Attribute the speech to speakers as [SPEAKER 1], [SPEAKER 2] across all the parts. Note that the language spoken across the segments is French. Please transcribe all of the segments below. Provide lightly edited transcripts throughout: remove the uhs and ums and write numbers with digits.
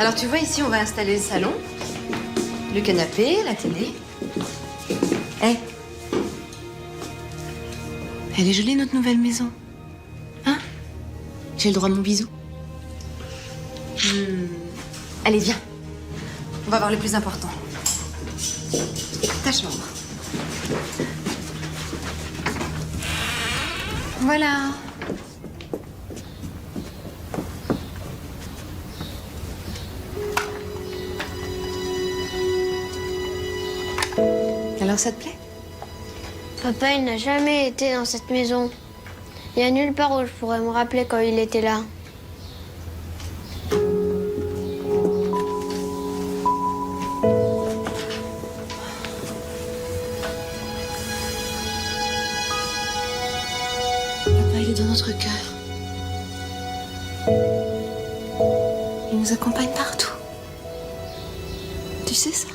[SPEAKER 1] Alors tu vois, ici, on va installer le salon, le canapé, la télé. Hé, elle est jolie, notre nouvelle maison. Hein? J'ai le droit à mon bisou. Allez, viens. On va voir le plus important. Ta chambre. Voilà. Alors, ça te plaît?
[SPEAKER 2] Papa, il n'a jamais été dans cette maison. Il n'y a nulle part où je pourrais me rappeler quand il était là.
[SPEAKER 1] Papa, il est dans notre cœur. Il nous accompagne partout. Tu sais ça?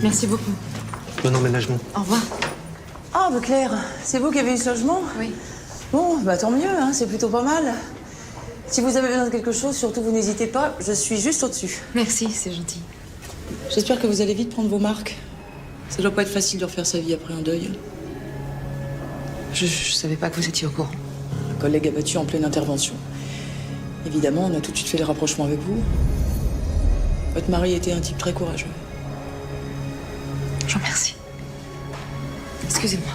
[SPEAKER 1] Merci beaucoup.
[SPEAKER 3] Bon emménagement.
[SPEAKER 1] Au revoir.
[SPEAKER 4] Ah, bah Claire, c'est vous qui avez eu ce logement?
[SPEAKER 1] Oui.
[SPEAKER 4] Bon, bah tant mieux, hein, c'est plutôt pas mal. Si vous avez besoin de quelque chose, surtout vous n'hésitez pas, je suis juste au-dessus.
[SPEAKER 1] Merci, c'est gentil.
[SPEAKER 4] J'espère que vous allez vite prendre vos marques. Ça doit pas être facile de refaire sa vie après un deuil.
[SPEAKER 1] Je savais pas que vous étiez au courant.
[SPEAKER 4] Un collègue abattu en pleine intervention. Évidemment, on a tout de suite fait les rapprochements avec vous. Votre mari était un type très courageux.
[SPEAKER 1] Je vous remercie. Excusez-moi.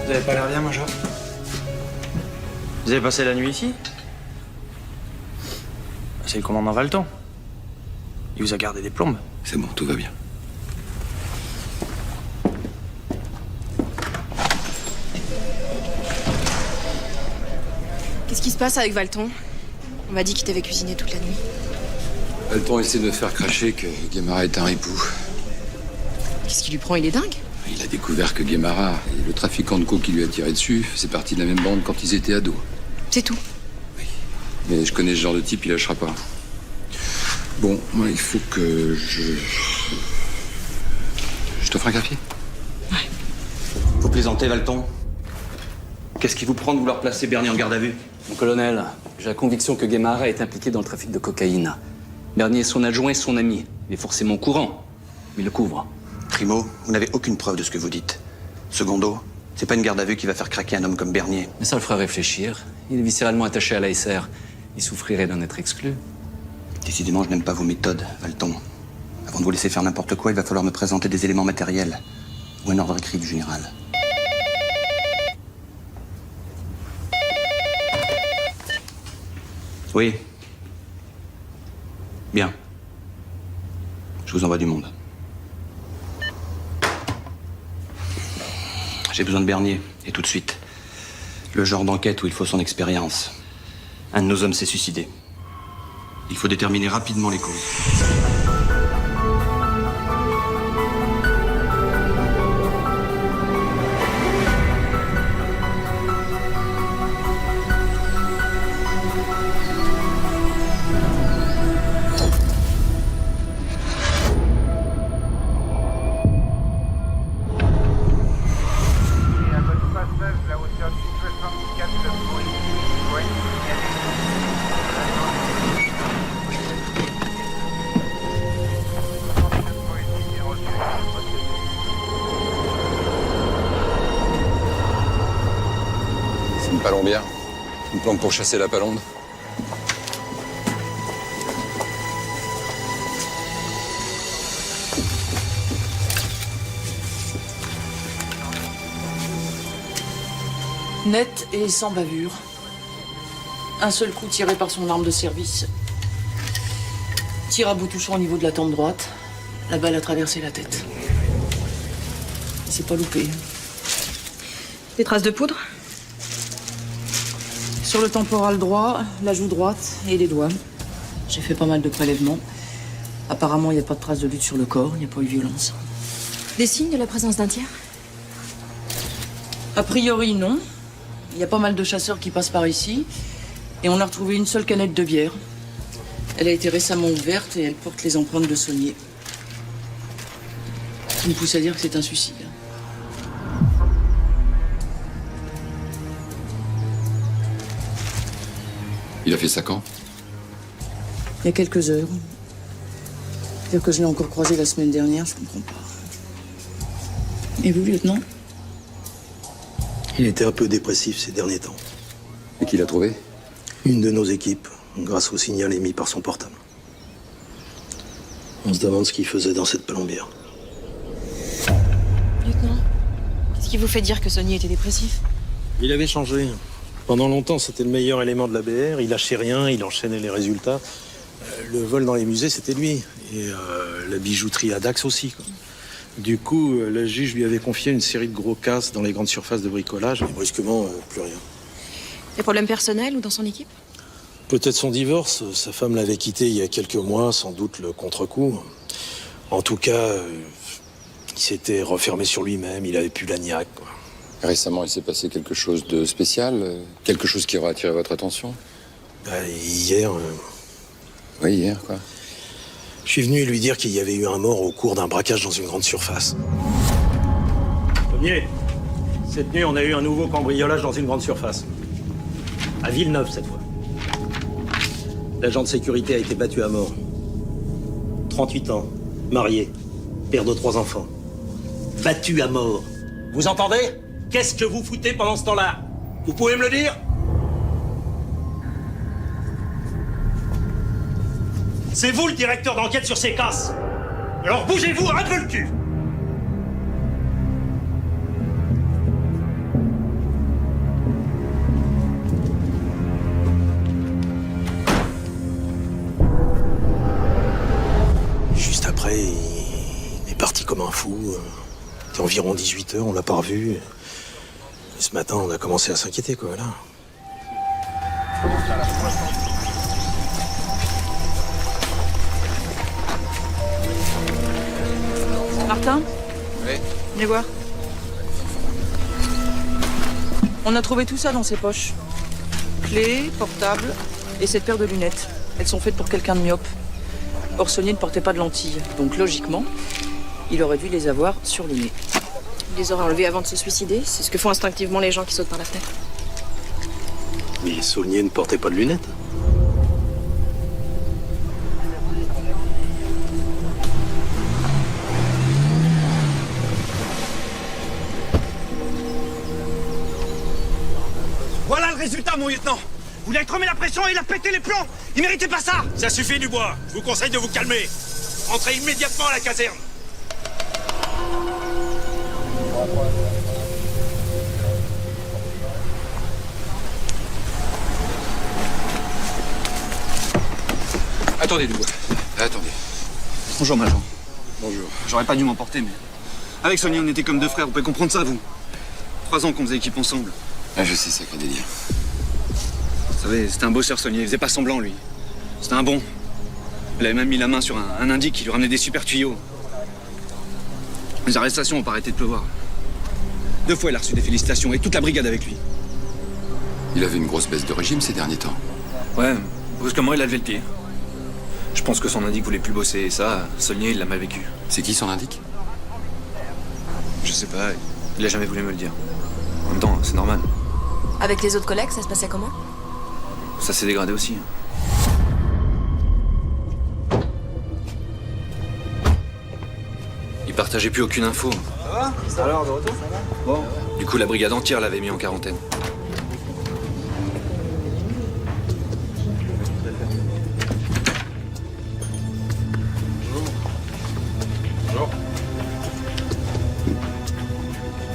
[SPEAKER 3] Vous avez pas l'air bien, Major?
[SPEAKER 5] Vous avez passé la nuit ici? C'est le commandant Valton. Il vous a gardé des plombes.
[SPEAKER 6] C'est bon, tout va bien.
[SPEAKER 7] Qu'est-ce qui se passe avec Valton? On m'a dit qu'il t'avait cuisiné toute la nuit.
[SPEAKER 6] Valton essaie de me faire cracher que Guémara est un ripou.
[SPEAKER 7] Qu'est-ce qui lui prend? Il est dingue?
[SPEAKER 6] Il a découvert que Guémara et le trafiquant de coke qui lui a tiré dessus, c'est parti de la même bande quand ils étaient ados.
[SPEAKER 7] C'est tout.
[SPEAKER 6] Mais je connais ce genre de type, il lâchera pas. Bon, moi, il faut que je t'offre un café?
[SPEAKER 5] Vous plaisantez, Valton? Qu'est-ce qui vous prend de vouloir placer Bernier en garde à vue?
[SPEAKER 8] Mon colonel, j'ai la conviction que Guémara est impliqué dans le trafic de cocaïne. Bernier est son adjoint et son ami. Il est forcément au courant, mais il le couvre.
[SPEAKER 5] Primo, vous n'avez aucune preuve de ce que vous dites. Secondo, c'est pas une garde à vue qui va faire craquer un homme comme Bernier.
[SPEAKER 8] Mais ça le fera réfléchir. Il est viscéralement attaché à l'ASR. Il souffrirait d'en être exclu.
[SPEAKER 5] Décidément, je n'aime pas vos méthodes, Valton. Avant de vous laisser faire n'importe quoi, il va falloir me présenter des éléments matériels. Ou un ordre écrit du général. Oui. Bien. Je vous envoie du monde. J'ai besoin de Bernier, et tout de suite. Le genre d'enquête où il faut son expérience. Un de nos hommes s'est suicidé. Il faut déterminer rapidement les causes.
[SPEAKER 6] C'est une palombière. Une plante pour chasser la palombe.
[SPEAKER 4] Net et sans bavure. Un seul coup tiré par son arme de service. Tir à bout touchant au niveau de la tempe droite. La balle a traversé la tête. Il s'est pas loupé.
[SPEAKER 7] Des traces de poudre?
[SPEAKER 4] Sur le temporal droit, la joue droite et les doigts. J'ai fait pas mal de prélèvements. Apparemment, il n'y a pas de traces de lutte sur le corps, il n'y a pas eu de violence.
[SPEAKER 7] Des signes de la présence d'un tiers?
[SPEAKER 4] A priori, non. Il y a pas mal de chasseurs qui passent par ici. Et on a retrouvé une seule canette de bière. Elle a été récemment ouverte et elle porte les empreintes de Saunier. Ce qui me pousse à dire que c'est un suicide.
[SPEAKER 6] Il a fait ça quand?
[SPEAKER 4] Il y a quelques heures. Dire que je l'ai encore croisé la semaine dernière, je comprends pas. Et vous, lieutenant?
[SPEAKER 9] Il était un peu dépressif ces derniers temps.
[SPEAKER 6] Et qui l'a trouvé?
[SPEAKER 9] Une de nos équipes, grâce au signal émis par son portable. On se demande ce qu'il faisait dans cette plombière.
[SPEAKER 7] Lieutenant, qu'est-ce qui vous fait dire que Saunier était dépressif?
[SPEAKER 9] Il avait changé. Pendant longtemps, c'était le meilleur élément de la BR. Il lâchait rien, il enchaînait les résultats. Le vol dans les musées, c'était lui. Et la bijouterie à Dax aussi, quoi. Du coup, le juge lui avait confié une série de gros casses dans les grandes surfaces de bricolage. Et brusquement, plus rien.
[SPEAKER 7] Des problèmes personnels ou dans son équipe?
[SPEAKER 9] Peut-être son divorce. Sa femme l'avait quitté il y a quelques mois, sans doute le contre-coup. En tout cas, il s'était refermé sur lui-même, il avait plus la niaque, quoi.
[SPEAKER 6] Récemment, il s'est passé quelque chose de spécial? Quelque chose qui aura attiré votre attention?
[SPEAKER 9] Hier,
[SPEAKER 6] Oui, hier, quoi.
[SPEAKER 9] je suis venu lui dire qu'il y avait eu un mort au cours d'un braquage dans une grande surface. Premier, cette nuit, on a eu un nouveau cambriolage dans une grande surface. À Villeneuve, cette fois. L'agent de sécurité a été battu à mort. 38 ans, marié, père de 3 enfants. Battu à mort. Vous entendez? Qu'est-ce que vous foutez pendant ce temps-là? Vous pouvez me le dire? C'est vous le directeur d'enquête sur ces casses. Alors bougez-vous un peu le cul. Juste après, il est parti comme un fou. C'était environ 18h, on l'a pas revu. Et ce matin, on a commencé à s'inquiéter, quoi, là.
[SPEAKER 4] Martin?
[SPEAKER 6] Oui.
[SPEAKER 4] Venez voir. On a trouvé tout ça dans ses poches. Clés, portable et cette paire de lunettes. Elles sont faites pour quelqu'un de myope. Or, Saunier ne portait pas de lentilles. Donc, logiquement, il aurait dû les avoir sur le nez.
[SPEAKER 7] Il les aurait enlevés avant de se suicider? C'est ce que font instinctivement les gens qui sautent par la fenêtre.
[SPEAKER 9] Mais Saunier ne portait pas de lunettes.
[SPEAKER 10] Voilà le résultat, mon lieutenant. Vous lui avez remis la pression et il a pété les plombs. Il méritait pas ça. Ça suffit, Dubois. Je vous conseille de vous calmer. Entrez immédiatement à la caserne.
[SPEAKER 8] Attendez, Dubois.
[SPEAKER 6] Attendez.
[SPEAKER 8] Bonjour, Major.
[SPEAKER 6] Bonjour.
[SPEAKER 8] J'aurais pas dû m'emporter, mais... Avec Sonia, on était comme 2 frères, vous pouvez comprendre ça, vous. 3 ans qu'on faisait équipe ensemble.
[SPEAKER 6] Ah, je sais, sacré délire.
[SPEAKER 8] Vous savez, c'était un bosseur, Sonia, il faisait pas semblant, lui. C'était un bon. Il avait même mis la main sur un indique qui lui ramenait des super tuyaux. Les arrestations ont pas arrêté de pleuvoir. 2 fois, il a reçu des félicitations, et toute la brigade avec lui.
[SPEAKER 6] Il avait une grosse baisse de régime ces derniers temps.
[SPEAKER 8] Ouais, brusquement, il a levé le pied. Je pense que son indique voulait plus bosser, et ça, Sonia, il l'a mal vécu.
[SPEAKER 6] C'est qui son indique?
[SPEAKER 8] Je sais pas, il a jamais voulu me le dire. En même temps, c'est normal.
[SPEAKER 7] Avec les autres collègues, ça se passait comment?
[SPEAKER 8] Ça s'est dégradé aussi. Il partageait plus aucune info.
[SPEAKER 10] Ça va? Ça a l'air de retour? Bon.
[SPEAKER 8] Du coup, la brigade entière l'avait mis en quarantaine.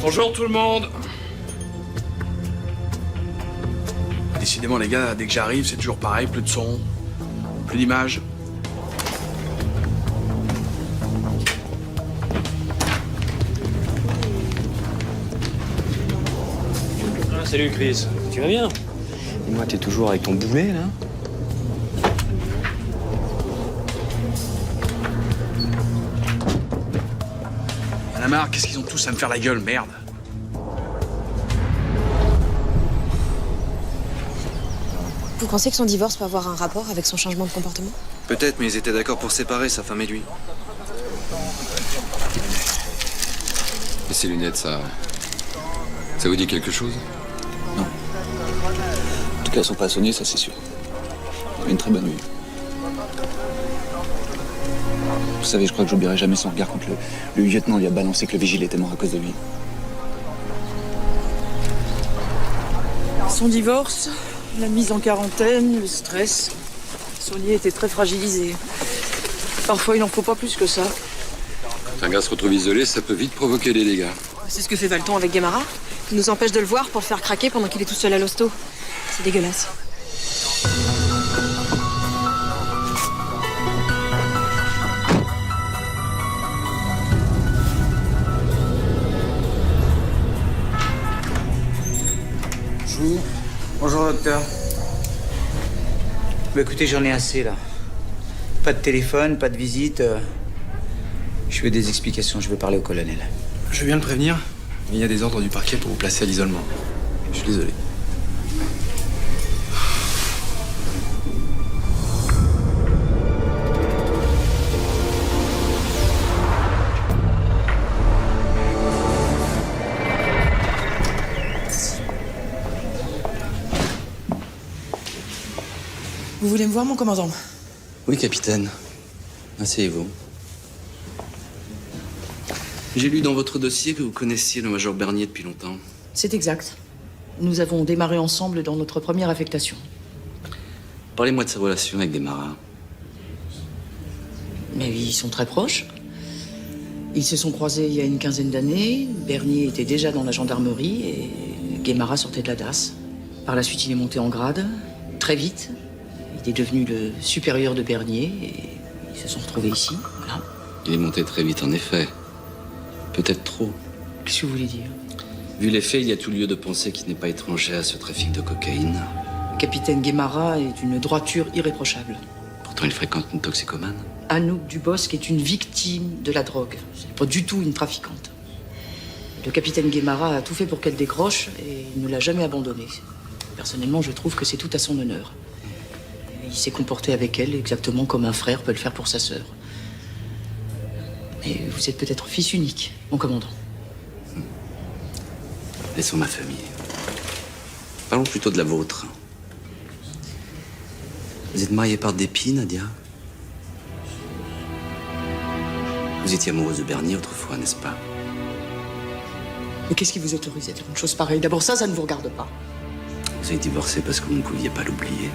[SPEAKER 10] Bonjour tout le monde. Décidément les gars, dès que j'arrive, c'est toujours pareil, plus de son, plus d'images.
[SPEAKER 3] salut Chris. Tu vas bien? Et moi, t'es toujours avec ton boulet, là?
[SPEAKER 10] Y'en a marre, qu'est-ce qu'ils ont tous à me faire la gueule, merde.
[SPEAKER 7] Vous pensez que son divorce peut avoir un rapport avec son changement de comportement?
[SPEAKER 6] Peut-être, mais ils étaient d'accord pour séparer, sa femme et lui. Et ces lunettes, ça vous dit quelque chose?
[SPEAKER 8] Non. En tout cas, elles sont pas sonnées, ça c'est sûr. Une très bonne nuit. Vous savez, je crois que j'oublierai jamais son regard quand le lieutenant lui a balancé que le vigile était mort à cause de lui.
[SPEAKER 4] Son divorce, la mise en quarantaine, le stress. Sonia était très fragilisée. Parfois, il n'en faut pas plus que ça.
[SPEAKER 6] Quand un gars se retrouve isolé, ça peut vite provoquer des dégâts.
[SPEAKER 7] C'est ce que fait Valton avec Guémara. Il nous empêche de le voir pour le faire craquer pendant qu'il est tout seul à l'hosto. C'est dégueulasse.
[SPEAKER 11] Bonjour. Bonjour, docteur. Bah, écoutez, j'en ai assez, là. Pas de téléphone, pas de visite. Je veux des explications, je veux parler au colonel.
[SPEAKER 3] Je viens de prévenir, mais il y a des ordres du parquet pour vous placer à l'isolement. Je suis désolé.
[SPEAKER 4] Vous voulez me voir, mon commandant?
[SPEAKER 5] Oui, capitaine. Asseyez-vous. J'ai lu dans votre dossier que vous connaissiez le major Bernier depuis longtemps.
[SPEAKER 4] C'est exact. Nous avons démarré ensemble dans notre première affectation.
[SPEAKER 5] Parlez-moi de sa relation avec Guémara.
[SPEAKER 4] Mais ils sont très proches. Ils se sont croisés il y a une quinzaine d'années. Bernier était déjà dans la gendarmerie et Guémara sortait de la DAS. Par la suite, il est monté en grade, très vite. Il est devenu le supérieur de Bernier et ils se sont retrouvés ici. Voilà.
[SPEAKER 5] Il est monté très vite, en effet. Peut-être trop.
[SPEAKER 4] Qu'est-ce que vous voulez dire?
[SPEAKER 5] Vu les faits, il y a tout lieu de penser qu'il n'est pas étranger à ce trafic de cocaïne.
[SPEAKER 4] Le capitaine Guémara est d'une droiture irréprochable.
[SPEAKER 5] Pourtant, il fréquente une toxicomane.
[SPEAKER 4] Anouk Dubosc est une victime de la drogue. C'est pas du tout une trafiquante. Le capitaine Guémara a tout fait pour qu'elle décroche et il ne l'a jamais abandonnée. Personnellement, je trouve que c'est tout à son honneur. Il s'est comporté avec elle exactement comme un frère peut le faire pour sa sœur. Mais vous êtes peut-être fils unique, mon commandant.
[SPEAKER 5] Laissons ma famille. Parlons plutôt de la vôtre. Vous êtes mariée par dépit, Nadia? Vous étiez amoureuse de Bernier autrefois, n'est-ce pas?
[SPEAKER 4] Mais qu'est-ce qui vous autorise à dire une chose pareille? D'abord, ça ne vous regarde pas.
[SPEAKER 5] Vous avez divorcé parce que vous ne pouviez pas l'oublier.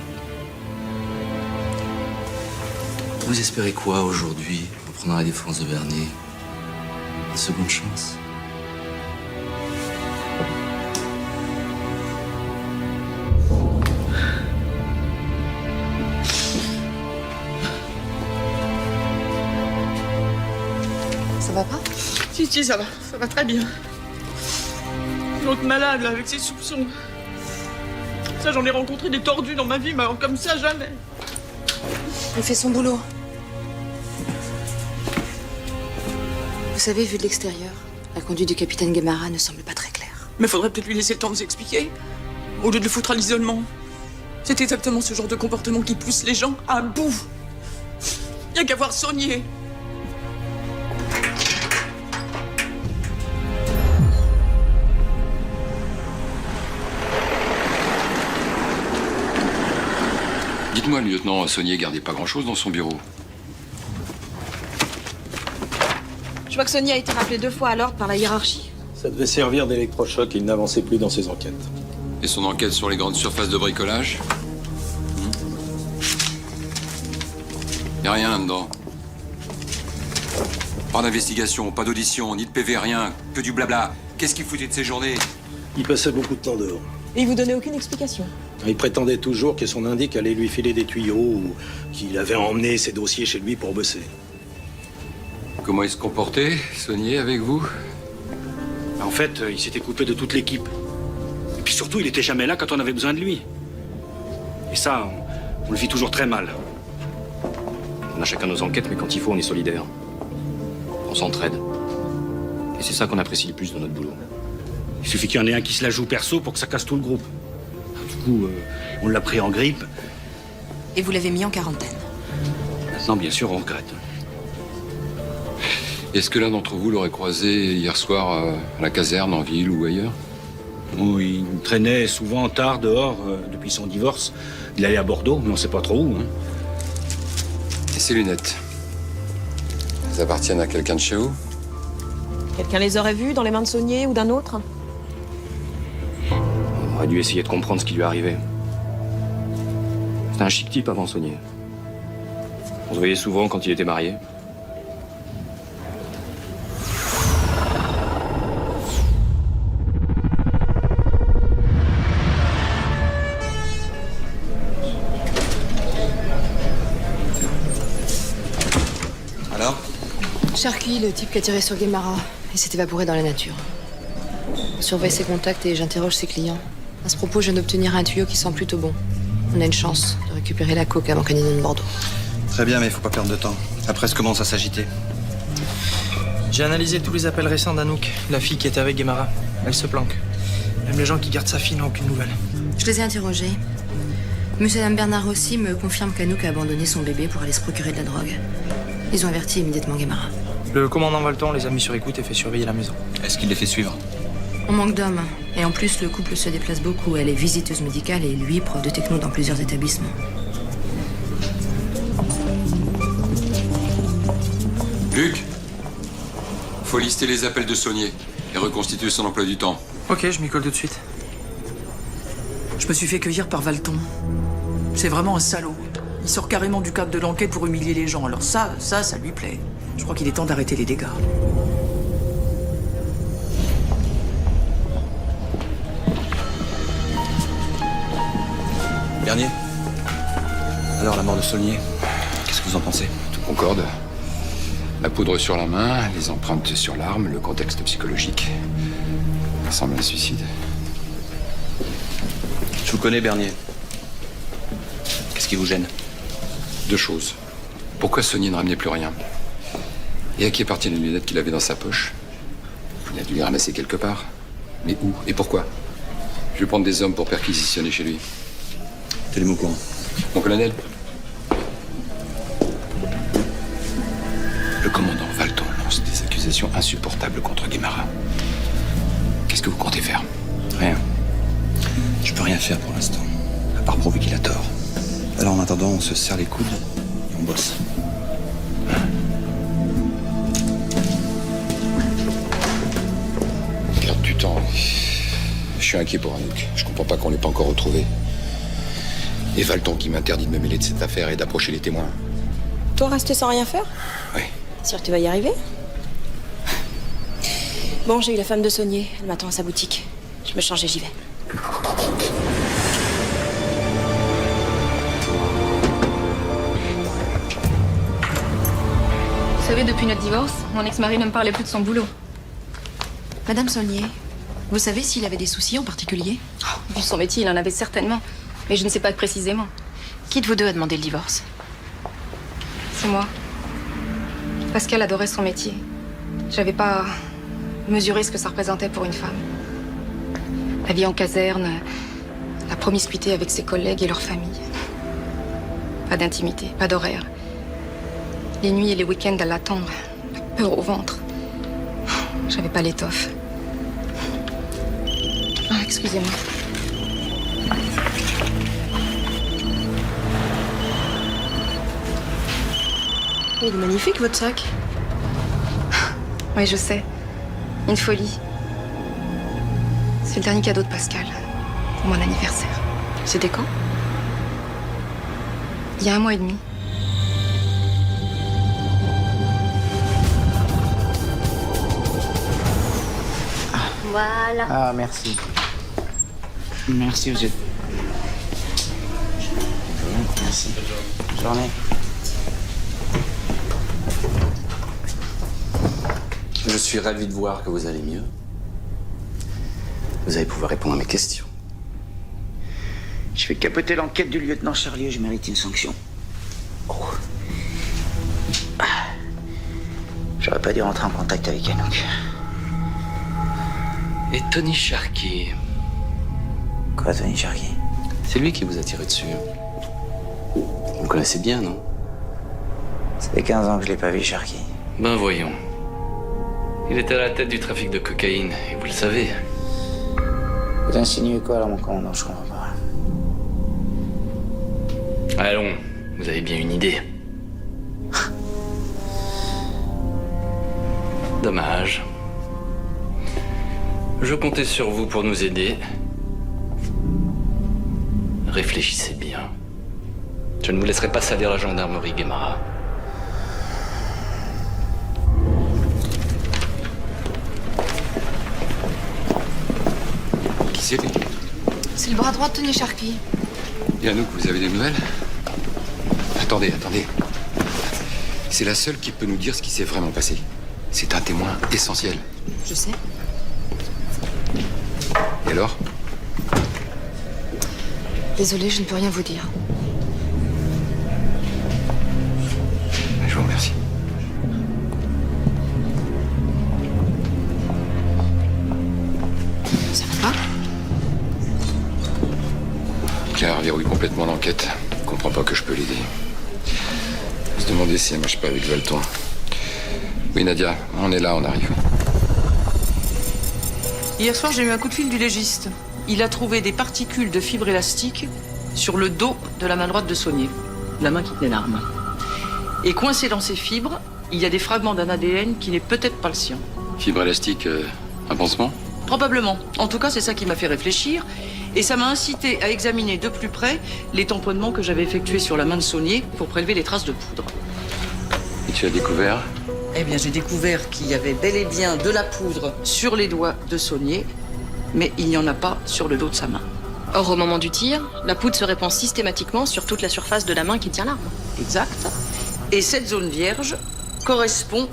[SPEAKER 5] Vous espérez quoi aujourd'hui pour prendre la défense de Bernier? Une seconde chance?
[SPEAKER 7] Ça va pas?
[SPEAKER 4] Si, ça va très bien. L'autre malade, là, avec ses soupçons. Ça, j'en ai rencontré des tordus dans ma vie, mais alors comme ça, jamais.
[SPEAKER 7] Il fait son boulot. Vous savez, vu de l'extérieur, la conduite du capitaine Guémara ne semble pas très claire.
[SPEAKER 4] Mais faudrait peut-être lui laisser le temps de s'expliquer, au lieu de le foutre à l'isolement. C'est exactement ce genre de comportement qui pousse les gens à bout. Il n'y a qu'à voir Saunier.
[SPEAKER 6] Dites-moi, le lieutenant Saunier gardait pas grand-chose dans son bureau.
[SPEAKER 7] Je vois que Sonia a été rappelée 2 fois à l'ordre par la hiérarchie.
[SPEAKER 9] Ça devait servir d'électrochoc et il n'avançait plus dans ses enquêtes.
[SPEAKER 6] Et son enquête sur les grandes surfaces de bricolage? Y a rien là-dedans. Pas d'investigation, pas d'audition, ni de PV, rien. Que du blabla. Qu'est-ce qu'il foutait de ses journées?
[SPEAKER 9] Il passait beaucoup de temps dehors.
[SPEAKER 7] Et il vous donnait aucune explication?
[SPEAKER 9] Il prétendait toujours que son indique allait lui filer des tuyaux ou qu'il avait emmené ses dossiers chez lui pour bosser.
[SPEAKER 6] Comment il se comportait, Saunier, avec vous?
[SPEAKER 9] En fait, il s'était coupé de toute l'équipe.
[SPEAKER 10] Et puis surtout, il était jamais là quand on avait besoin de lui. Et ça, on le vit toujours très mal.
[SPEAKER 5] On a chacun nos enquêtes, mais quand il faut, on est solidaires. On s'entraide. Et c'est ça qu'on apprécie le plus dans notre boulot.
[SPEAKER 10] Il suffit qu'il y en ait un qui se la joue perso pour que ça casse tout le groupe. Du coup, on l'a pris en grippe.
[SPEAKER 7] Et vous l'avez mis en quarantaine.
[SPEAKER 10] Maintenant, bien sûr, on regrette.
[SPEAKER 6] Est-ce que l'un d'entre vous l'aurait croisé hier soir à la caserne, en ville ou ailleurs?
[SPEAKER 10] Oh, il traînait souvent tard dehors depuis son divorce. Il allait à Bordeaux, mais on sait pas trop où. Hein.
[SPEAKER 6] Et ces lunettes? Elles appartiennent à quelqu'un de chez vous?
[SPEAKER 7] Quelqu'un les aurait vus dans les mains de Saunier ou d'un autre?
[SPEAKER 5] On aurait dû essayer de comprendre ce qui lui arrivait. C'était un chic type avant Saunier. On se voyait souvent quand il était marié.
[SPEAKER 3] Alors?
[SPEAKER 1] Sharky, le type qui a tiré sur Guémara, il s'est évaporé dans la nature. Je surveille ses contacts et j'interroge ses clients. À ce propos, je viens d'obtenir un tuyau qui sent plutôt bon. On a une chance de récupérer la coke avant qu'elle n'inonde Bordeaux.
[SPEAKER 3] Très bien, mais il faut pas perdre de temps. La presse commence à s'agiter.
[SPEAKER 12] J'ai analysé tous les appels récents d'Anouk, la fille qui était avec Guémara. Elle se planque. Même les gens qui gardent sa fille n'ont aucune nouvelle.
[SPEAKER 1] Je les ai interrogés. Monsieur et Madame Bernard Rossi me confirment qu'Anouk a abandonné son bébé pour aller se procurer de la drogue. Ils ont averti immédiatement Guémara.
[SPEAKER 12] Le commandant Valton les a mis sur écoute et fait surveiller la maison.
[SPEAKER 3] Est-ce qu'il les fait suivre?
[SPEAKER 1] On manque d'hommes. Et en plus, le couple se déplace beaucoup. Elle est visiteuse médicale et lui, prof de techno dans plusieurs établissements.
[SPEAKER 6] Luc, faut lister les appels de Saunier et reconstituer son emploi du temps.
[SPEAKER 12] Ok, je m'y colle tout de suite.
[SPEAKER 4] Je me suis fait cueillir par Valton. C'est vraiment un salaud. Il sort carrément du cadre de l'enquête pour humilier les gens. Alors ça lui plaît. Je crois qu'il est temps d'arrêter les dégâts.
[SPEAKER 3] Bernier? Alors, la mort de Saunier, qu'est-ce que vous en pensez?
[SPEAKER 6] Tout concorde. La poudre sur la main, les empreintes sur l'arme, le contexte psychologique. Ça semble un suicide.
[SPEAKER 3] Je vous connais, Bernier. Qu'est-ce qui vous gêne?
[SPEAKER 6] Deux choses. Pourquoi Saunier ne ramenait plus rien? Et à qui appartiennent les lunettes qu'il avait dans sa poche? Il a dû les ramasser quelque part. Mais où et pourquoi? Je vais prendre des hommes pour perquisitionner chez lui.
[SPEAKER 3] Tenez-moi au courant.
[SPEAKER 6] Mon colonel? Le commandant Valton lance des accusations insupportables contre Guémara. Qu'est-ce que vous comptez faire?
[SPEAKER 3] Rien. Je peux rien faire pour l'instant, à part prouver qu'il a tort. Alors en attendant, on se serre les coudes et on bosse.
[SPEAKER 6] Perdre du temps. Je suis inquiet pour Anouk. Je comprends pas qu'on l'ait pas encore retrouvé. Et Valton qui m'interdit de me mêler de cette affaire et d'approcher les témoins.
[SPEAKER 7] Toi, rester sans rien faire?
[SPEAKER 6] Oui.
[SPEAKER 7] Sûr que tu vas y arriver? Bon, j'ai eu la femme de Saunier. Elle m'attend à sa boutique. Je me change et j'y vais.
[SPEAKER 13] Vous savez, depuis notre divorce, mon ex-mari ne me parlait plus de son boulot.
[SPEAKER 1] Madame Saunier, vous savez s'il avait des soucis en particulier?
[SPEAKER 13] Vu son métier, il en avait certainement. Mais je ne sais pas précisément.
[SPEAKER 1] Qui de vous deux a demandé le divorce?
[SPEAKER 13] C'est moi. Pascal adorait son métier. J'avais pas mesuré ce que ça représentait pour une femme. La vie en caserne, la promiscuité avec ses collègues et leur famille. Pas d'intimité, pas d'horaire. Les nuits et les week-ends à l'attendre, la peur au ventre. J'avais pas l'étoffe. Ah, excusez-moi.
[SPEAKER 1] Il est magnifique, votre sac.
[SPEAKER 13] Oui, je sais. Une folie. C'est le dernier cadeau de Pascal. Pour mon anniversaire.
[SPEAKER 1] C'était quand?
[SPEAKER 13] Il y a 1 mois et demi.
[SPEAKER 2] Voilà.
[SPEAKER 11] Ah, merci. Merci, vous êtes... Merci. Bonne journée.
[SPEAKER 5] Je suis ravi de voir que vous allez mieux. Vous allez pouvoir répondre à mes questions.
[SPEAKER 11] Je fais capoter l'enquête du lieutenant Charlieu, je mérite une sanction. Oh. J'aurais pas dû rentrer en contact avec Anouk.
[SPEAKER 14] Et Tony Sharkey?
[SPEAKER 11] Quoi, Tony Sharkey?
[SPEAKER 14] C'est lui qui vous a tiré dessus. Vous le connaissez bien, non?
[SPEAKER 11] Ça fait 15 ans que je l'ai pas vu, Sharkey.
[SPEAKER 14] Ben voyons. Il était à la tête du trafic de cocaïne, et vous le savez.
[SPEAKER 11] Vous insinuez quoi, là, mon commandant? Je comprends pas.
[SPEAKER 14] Allons, vous avez bien une idée. Dommage. Je comptais sur vous pour nous aider. Réfléchissez bien. Je ne vous laisserai pas salir la gendarmerie, Guémara.
[SPEAKER 6] Qui c'est, lui?
[SPEAKER 1] C'est le bras droit de Tony Sharkey.
[SPEAKER 6] Et Anouk, vous avez des nouvelles? Attendez. C'est la seule qui peut nous dire ce qui s'est vraiment passé. C'est un témoin essentiel.
[SPEAKER 1] Je sais.
[SPEAKER 6] Et alors?
[SPEAKER 1] Désolée, je ne peux rien vous dire.
[SPEAKER 6] Je vous remercie.
[SPEAKER 1] Ça va pas?
[SPEAKER 6] Claire verrouille complètement l'enquête. Comprend pas que je peux l'aider. Se demander si elle marche pas avec Valton. Oui, Nadia, on est là, on arrive.
[SPEAKER 4] Hier soir, j'ai eu un coup de fil du légiste. Il a trouvé des particules de fibres élastiques sur le dos de la main droite de Saunier, la main qui tenait l'arme. Et coincé dans ces fibres, il y a des fragments d'un ADN qui n'est peut-être pas le sien.
[SPEAKER 6] Fibre élastique, un pansement?
[SPEAKER 4] Probablement. En tout cas, c'est ça qui m'a fait réfléchir. Et ça m'a incité à examiner de plus près les tamponnements que j'avais effectués sur la main de Saunier pour prélever les traces de poudre.
[SPEAKER 6] Et tu as découvert?
[SPEAKER 4] Eh bien, j'ai découvert qu'il y avait bel et bien de la poudre sur les doigts de Saunier, mais il n'y en a pas sur le dos de sa main.
[SPEAKER 15] Or, au moment du tir, la poudre se répand systématiquement sur toute la surface de la main qui tient l'arme.
[SPEAKER 4] Exact. Et cette zone vierge correspond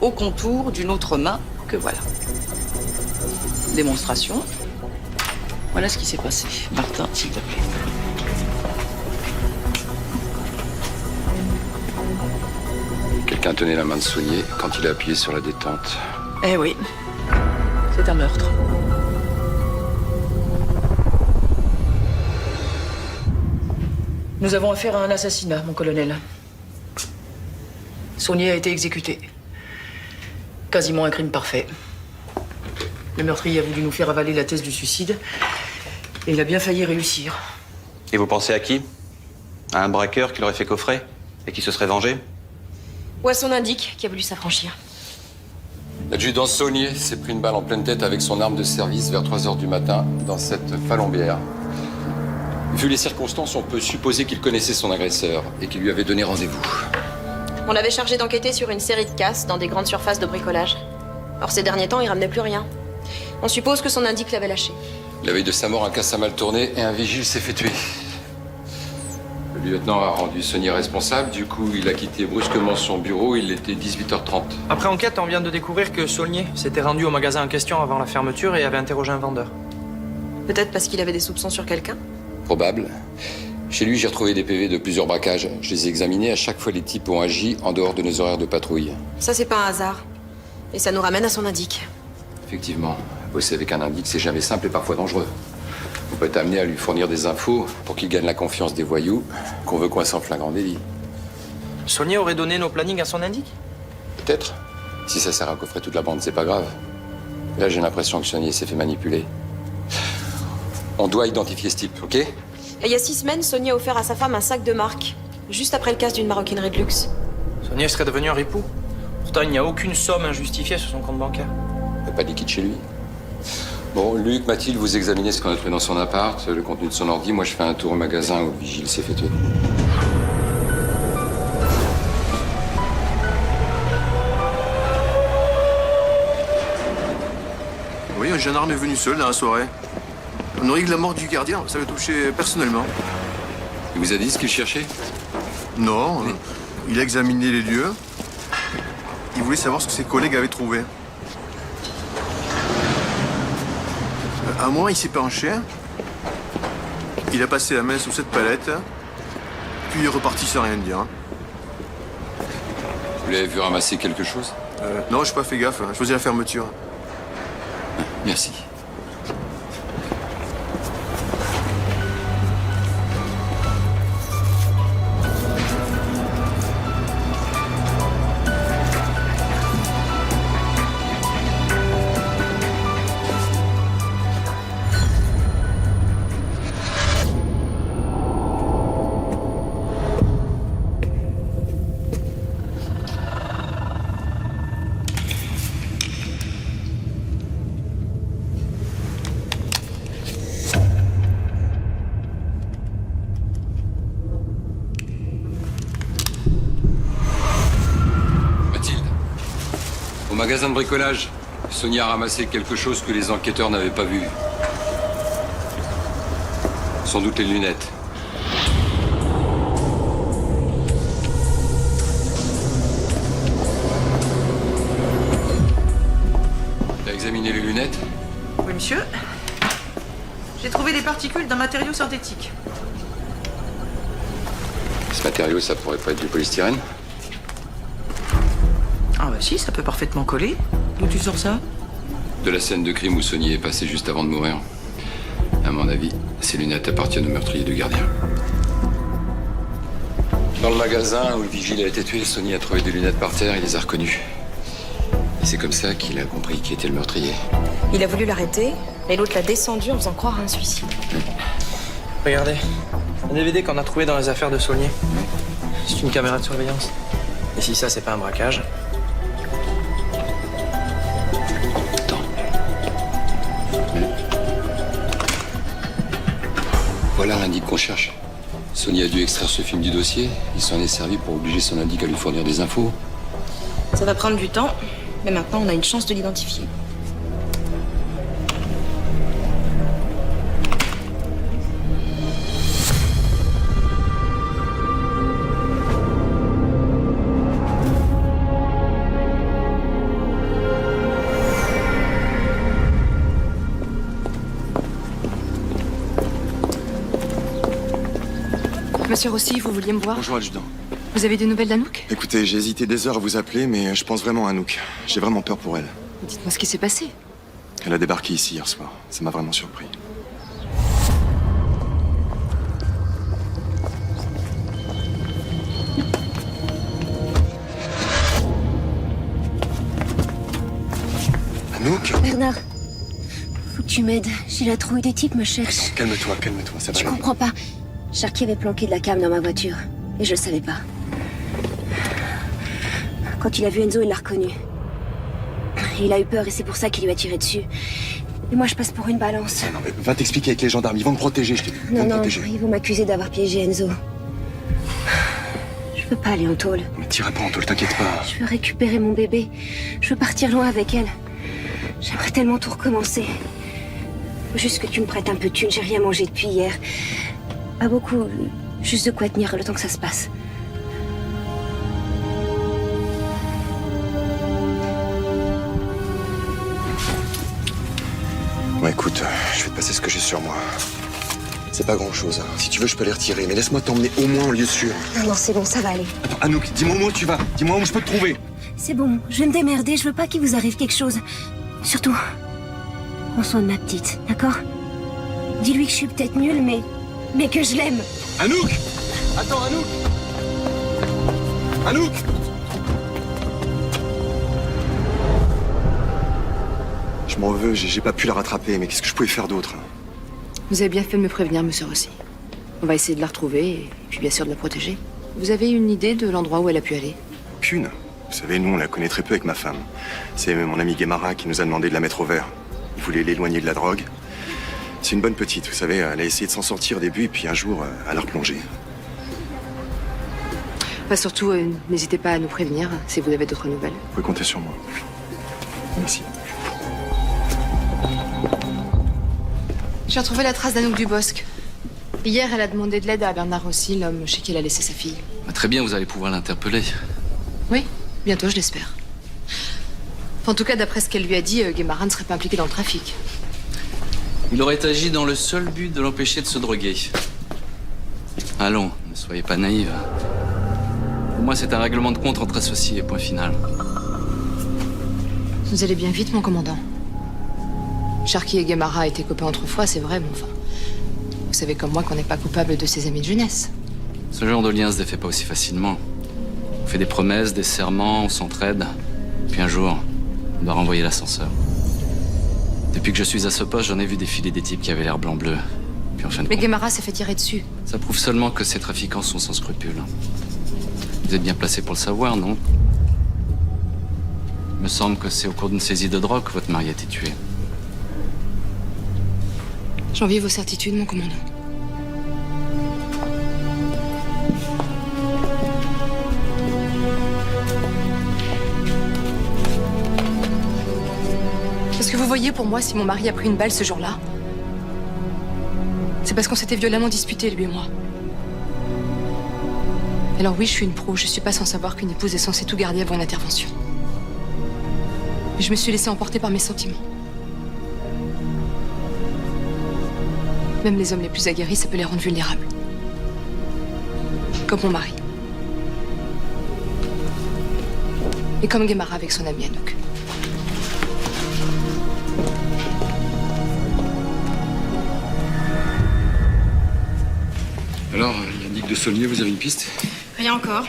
[SPEAKER 4] au contour d'une autre main que voilà. Démonstration. Voilà ce qui s'est passé. Martin, s'il te plaît.
[SPEAKER 6] Quelqu'un tenait la main de Saunier quand il a appuyé sur la détente.
[SPEAKER 4] Eh oui, c'est un meurtre. Nous avons affaire à un assassinat, mon colonel. Saunier a été exécuté. Quasiment un crime parfait. Le meurtrier a voulu nous faire avaler la thèse du suicide. Et il a bien failli réussir.
[SPEAKER 5] Et vous pensez à qui? À un braqueur qui l'aurait fait coffrer et qui se serait vengé?
[SPEAKER 15] Ou à son indique qui a voulu s'affranchir.
[SPEAKER 6] L'adjudant Saunier s'est pris une balle en pleine tête avec son arme de service vers 3 h du matin dans cette falombière. Vu les circonstances, on peut supposer qu'il connaissait son agresseur et qu'il lui avait donné rendez-vous.
[SPEAKER 15] On l'avait chargé d'enquêter sur une série de casses dans des grandes surfaces de bricolage. Or, ces derniers temps, il ramenait plus rien. On suppose que son indique l'avait lâché.
[SPEAKER 6] La veille de sa mort, un casse a mal tourné et un vigile s'est fait tuer. Le lieutenant a rendu Saunier responsable, du coup, il a quitté brusquement son bureau, il était 18 h 30.
[SPEAKER 12] Après enquête, on vient de découvrir que Saunier s'était rendu au magasin en question avant la fermeture et avait interrogé un vendeur.
[SPEAKER 15] Peut-être parce qu'il avait des soupçons sur quelqu'un.
[SPEAKER 6] Probable. Chez lui, j'ai retrouvé des PV de plusieurs braquages. Je les ai examinés. À chaque fois, les types ont agi en dehors de nos horaires de patrouille.
[SPEAKER 15] Ça, c'est pas un hasard. Et ça nous ramène à son indique.
[SPEAKER 6] Effectivement, bosser avec un indique, c'est jamais simple et parfois dangereux. On peut être amené à lui fournir des infos pour qu'il gagne la confiance des voyous qu'on veut coincer en flagrant délit.
[SPEAKER 12] Saunier aurait donné nos plannings à son indique?
[SPEAKER 6] Peut-être. Si ça sert à coffrer toute la bande, c'est pas grave. Là, j'ai l'impression que Saunier s'est fait manipuler. On doit identifier ce type, ok?
[SPEAKER 15] Et il y a 6 semaines, Saunier a offert à sa femme un sac de marque, juste après le casse d'une maroquinerie de luxe.
[SPEAKER 12] Saunier serait devenu un ripoux. Pourtant, il n'y a aucune somme injustifiée sur son compte bancaire.
[SPEAKER 6] Il n'y a pas de liquide chez lui. Bon, Luc, Mathilde, vous examinez ce qu'on a trouvé dans son appart, le contenu de son ordi. Moi, je fais un tour au magasin où le vigile s'est fait tuer.
[SPEAKER 16] Oui, un gendarme est venu seul dans la soirée. On aurait que la mort du gardien, ça l'a touché personnellement.
[SPEAKER 6] Il vous a dit ce qu'il cherchait?
[SPEAKER 16] Non, il a examiné les lieux. Il voulait savoir ce que ses collègues avaient trouvé. À un moment, il s'est penché. Il a passé la main sous cette palette, puis il est reparti sans rien dire.
[SPEAKER 6] Vous l'avez vu ramasser quelque chose?
[SPEAKER 16] Non, j'ai pas fait gaffe, je faisais la fermeture.
[SPEAKER 6] Merci. Au magasin de bricolage, Sonia a ramassé quelque chose que les enquêteurs n'avaient pas vu. Sans doute les lunettes. T'as examiné les lunettes?
[SPEAKER 4] Oui, monsieur. J'ai trouvé des particules d'un matériau synthétique.
[SPEAKER 6] Ce matériau, ça pourrait pas être du polystyrène?
[SPEAKER 4] Ah bah si, ça peut parfaitement coller. D'où tu sors ça?
[SPEAKER 6] De la scène de crime où Sonia est passée juste avant de mourir. À mon avis, ces lunettes appartiennent au meurtrier du gardien. Dans le magasin où le vigile a été tué, Sonia a trouvé des lunettes par terre, il les a reconnues. Et c'est comme ça qu'il a compris qui était le meurtrier.
[SPEAKER 15] Il a voulu l'arrêter, et l'autre l'a descendu en faisant croire à un suicide.
[SPEAKER 12] Regardez, un DVD qu'on a trouvé dans les affaires de Saulnier. C'est une caméra de surveillance. Et si ça, c'est pas un braquage?
[SPEAKER 6] Voilà l'indice qu'on cherche. Sonia a dû extraire ce film du dossier. Il s'en est servi pour obliger son indique à lui fournir des infos.
[SPEAKER 15] Ça va prendre du temps, mais maintenant on a une chance de l'identifier.
[SPEAKER 1] Monsieur Rossi, vous vouliez me voir?
[SPEAKER 16] Bonjour, adjudant.
[SPEAKER 1] Vous avez des nouvelles d'Anouk?
[SPEAKER 16] Écoutez, j'ai hésité des heures à vous appeler, mais je pense vraiment à Anouk. J'ai vraiment peur pour elle.
[SPEAKER 1] Dites-moi ce qui s'est passé.
[SPEAKER 16] Elle a débarqué ici hier soir. Ça m'a vraiment surpris. Anouk?
[SPEAKER 17] Bernard, faut que tu m'aides. J'ai la trouille des types me cherchent.
[SPEAKER 16] Calme-toi, ça va
[SPEAKER 17] Tu
[SPEAKER 16] aller.
[SPEAKER 17] comprends pas. Sharky avait planqué de la cam dans ma voiture. Et je le savais pas. Quand il a vu Enzo, il l'a reconnu. Il a eu peur et c'est pour ça qu'il lui a tiré dessus. Et moi, je passe pour une balance.
[SPEAKER 16] Non, mais va t'expliquer avec les gendarmes. Ils vont te protéger, je te dis. Ils vont
[SPEAKER 17] Non,
[SPEAKER 16] te
[SPEAKER 17] non,
[SPEAKER 16] protéger.
[SPEAKER 17] ils vont m'accuser d'avoir piégé Enzo. Je peux pas aller en tôle.
[SPEAKER 16] Mais t'iras pas en tôle, t'inquiète pas.
[SPEAKER 17] Je veux récupérer mon bébé. Je veux partir loin avec elle. J'aimerais tellement tout recommencer. Faut juste que tu me prêtes un peu de thune. J'ai rien mangé depuis hier. Pas beaucoup. Juste de quoi tenir le temps que ça se passe.
[SPEAKER 16] Bon, écoute, je vais te passer ce que j'ai sur moi. C'est pas grand-chose. Si tu veux, je peux les retirer. Mais laisse-moi t'emmener au moins en lieu sûr.
[SPEAKER 17] Non, non, c'est bon, ça va aller.
[SPEAKER 16] Attends, Anouk, dis-moi où tu vas. Dis-moi où je peux te trouver.
[SPEAKER 17] C'est bon, je vais me démerder. Je veux pas qu'il vous arrive quelque chose. Surtout, prends soin de ma petite, d'accord? Dis-lui que je suis peut-être nulle, mais que je l'aime.
[SPEAKER 16] Anouk! Attends, Anouk! Anouk! Je m'en veux, j'ai pas pu la rattraper, mais qu'est-ce que je pouvais faire d'autre?
[SPEAKER 1] Vous avez bien fait de me prévenir, monsieur Rossi. On va essayer de la retrouver et puis bien sûr de la protéger. Vous avez une idée de l'endroit où elle a pu aller?
[SPEAKER 16] Aucune. Vous savez, nous, on la connaît très peu avec ma femme. C'est mon ami Guémara qui nous a demandé de la mettre au vert. Il voulait l'éloigner de la drogue. C'est une bonne petite, vous savez, elle a essayé de s'en sortir au début et puis un jour, elle a replongé.
[SPEAKER 1] Enfin, surtout, n'hésitez pas à nous prévenir si vous avez d'autres nouvelles.
[SPEAKER 16] Vous pouvez compter sur moi. Merci.
[SPEAKER 1] J'ai retrouvé la trace d'Anouk Dubosc. Hier, elle a demandé de l'aide à Bernard Rossi, l'homme chez qui elle a laissé sa fille.
[SPEAKER 14] Très bien, vous allez pouvoir l'interpeller.
[SPEAKER 1] Oui, bientôt, je l'espère. Enfin, en tout cas, d'après ce qu'elle lui a dit, Guémara ne serait pas impliqué dans le trafic.
[SPEAKER 14] Il aurait agi dans le seul but de l'empêcher de se droguer. Allons, ne soyez pas naïve. Pour moi, c'est un règlement de compte entre associés, point final.
[SPEAKER 1] Vous allez bien vite, mon commandant. Sharky et Guemara étaient copains autrefois, c'est vrai, mais enfin... Vous savez comme moi qu'on n'est pas coupable de ses amis de jeunesse.
[SPEAKER 14] Ce genre de lien se défait pas aussi facilement. On fait des promesses, des serments, on s'entraide. Puis un jour, on doit renvoyer l'ascenseur. Depuis que je suis à ce poste, j'en ai vu défiler des types qui avaient l'air blanc-bleu. Puis en fin de
[SPEAKER 1] Mais
[SPEAKER 14] compte,
[SPEAKER 1] Guemara s'est fait tirer dessus.
[SPEAKER 14] ça prouve seulement que ces trafiquants sont sans scrupules. Vous êtes bien placé pour le savoir, non? Il me semble que c'est au cours d'une saisie de drogue que votre mari a été tué.
[SPEAKER 1] J'envie vos certitudes, mon commandant. Est-ce que vous voyez pour moi si mon mari a pris une balle ce jour-là? C'est parce qu'on s'était violemment disputés, lui et moi. Alors oui, je suis une pro, je suis pas sans savoir qu'une épouse est censée tout garder avant une intervention. Mais je me suis laissée emporter par mes sentiments. Même les hommes les plus aguerris, ça peut les rendre vulnérables. Comme mon mari. Et comme Guemara avec son ami Anouk.
[SPEAKER 6] Alors, l'indic de Saulnier, vous avez une piste?
[SPEAKER 7] Rien encore.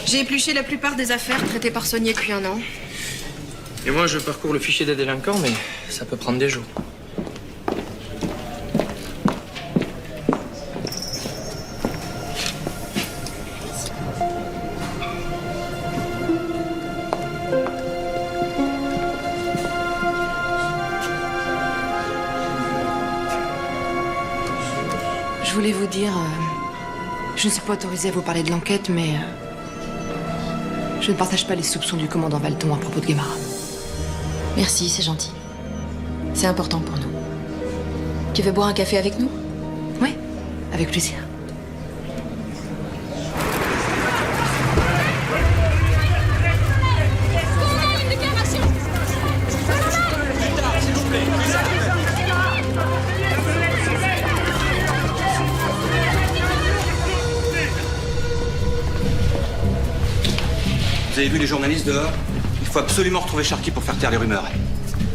[SPEAKER 7] J'ai épluché la plupart des affaires traitées par Saulnier depuis un an.
[SPEAKER 12] Et moi, je parcours le fichier des délinquants, mais ça peut prendre des jours.
[SPEAKER 1] Je voulais vous dire... je ne suis pas autorisée à vous parler de l'enquête, mais... je ne partage pas les soupçons du commandant Valton à propos de Guemara.
[SPEAKER 15] Merci, c'est gentil. C'est important pour nous. Tu veux boire un café avec nous?
[SPEAKER 1] Oui, avec plaisir.
[SPEAKER 5] Vous avez vu les journalistes dehors? Il faut absolument retrouver Sharky pour faire taire les rumeurs.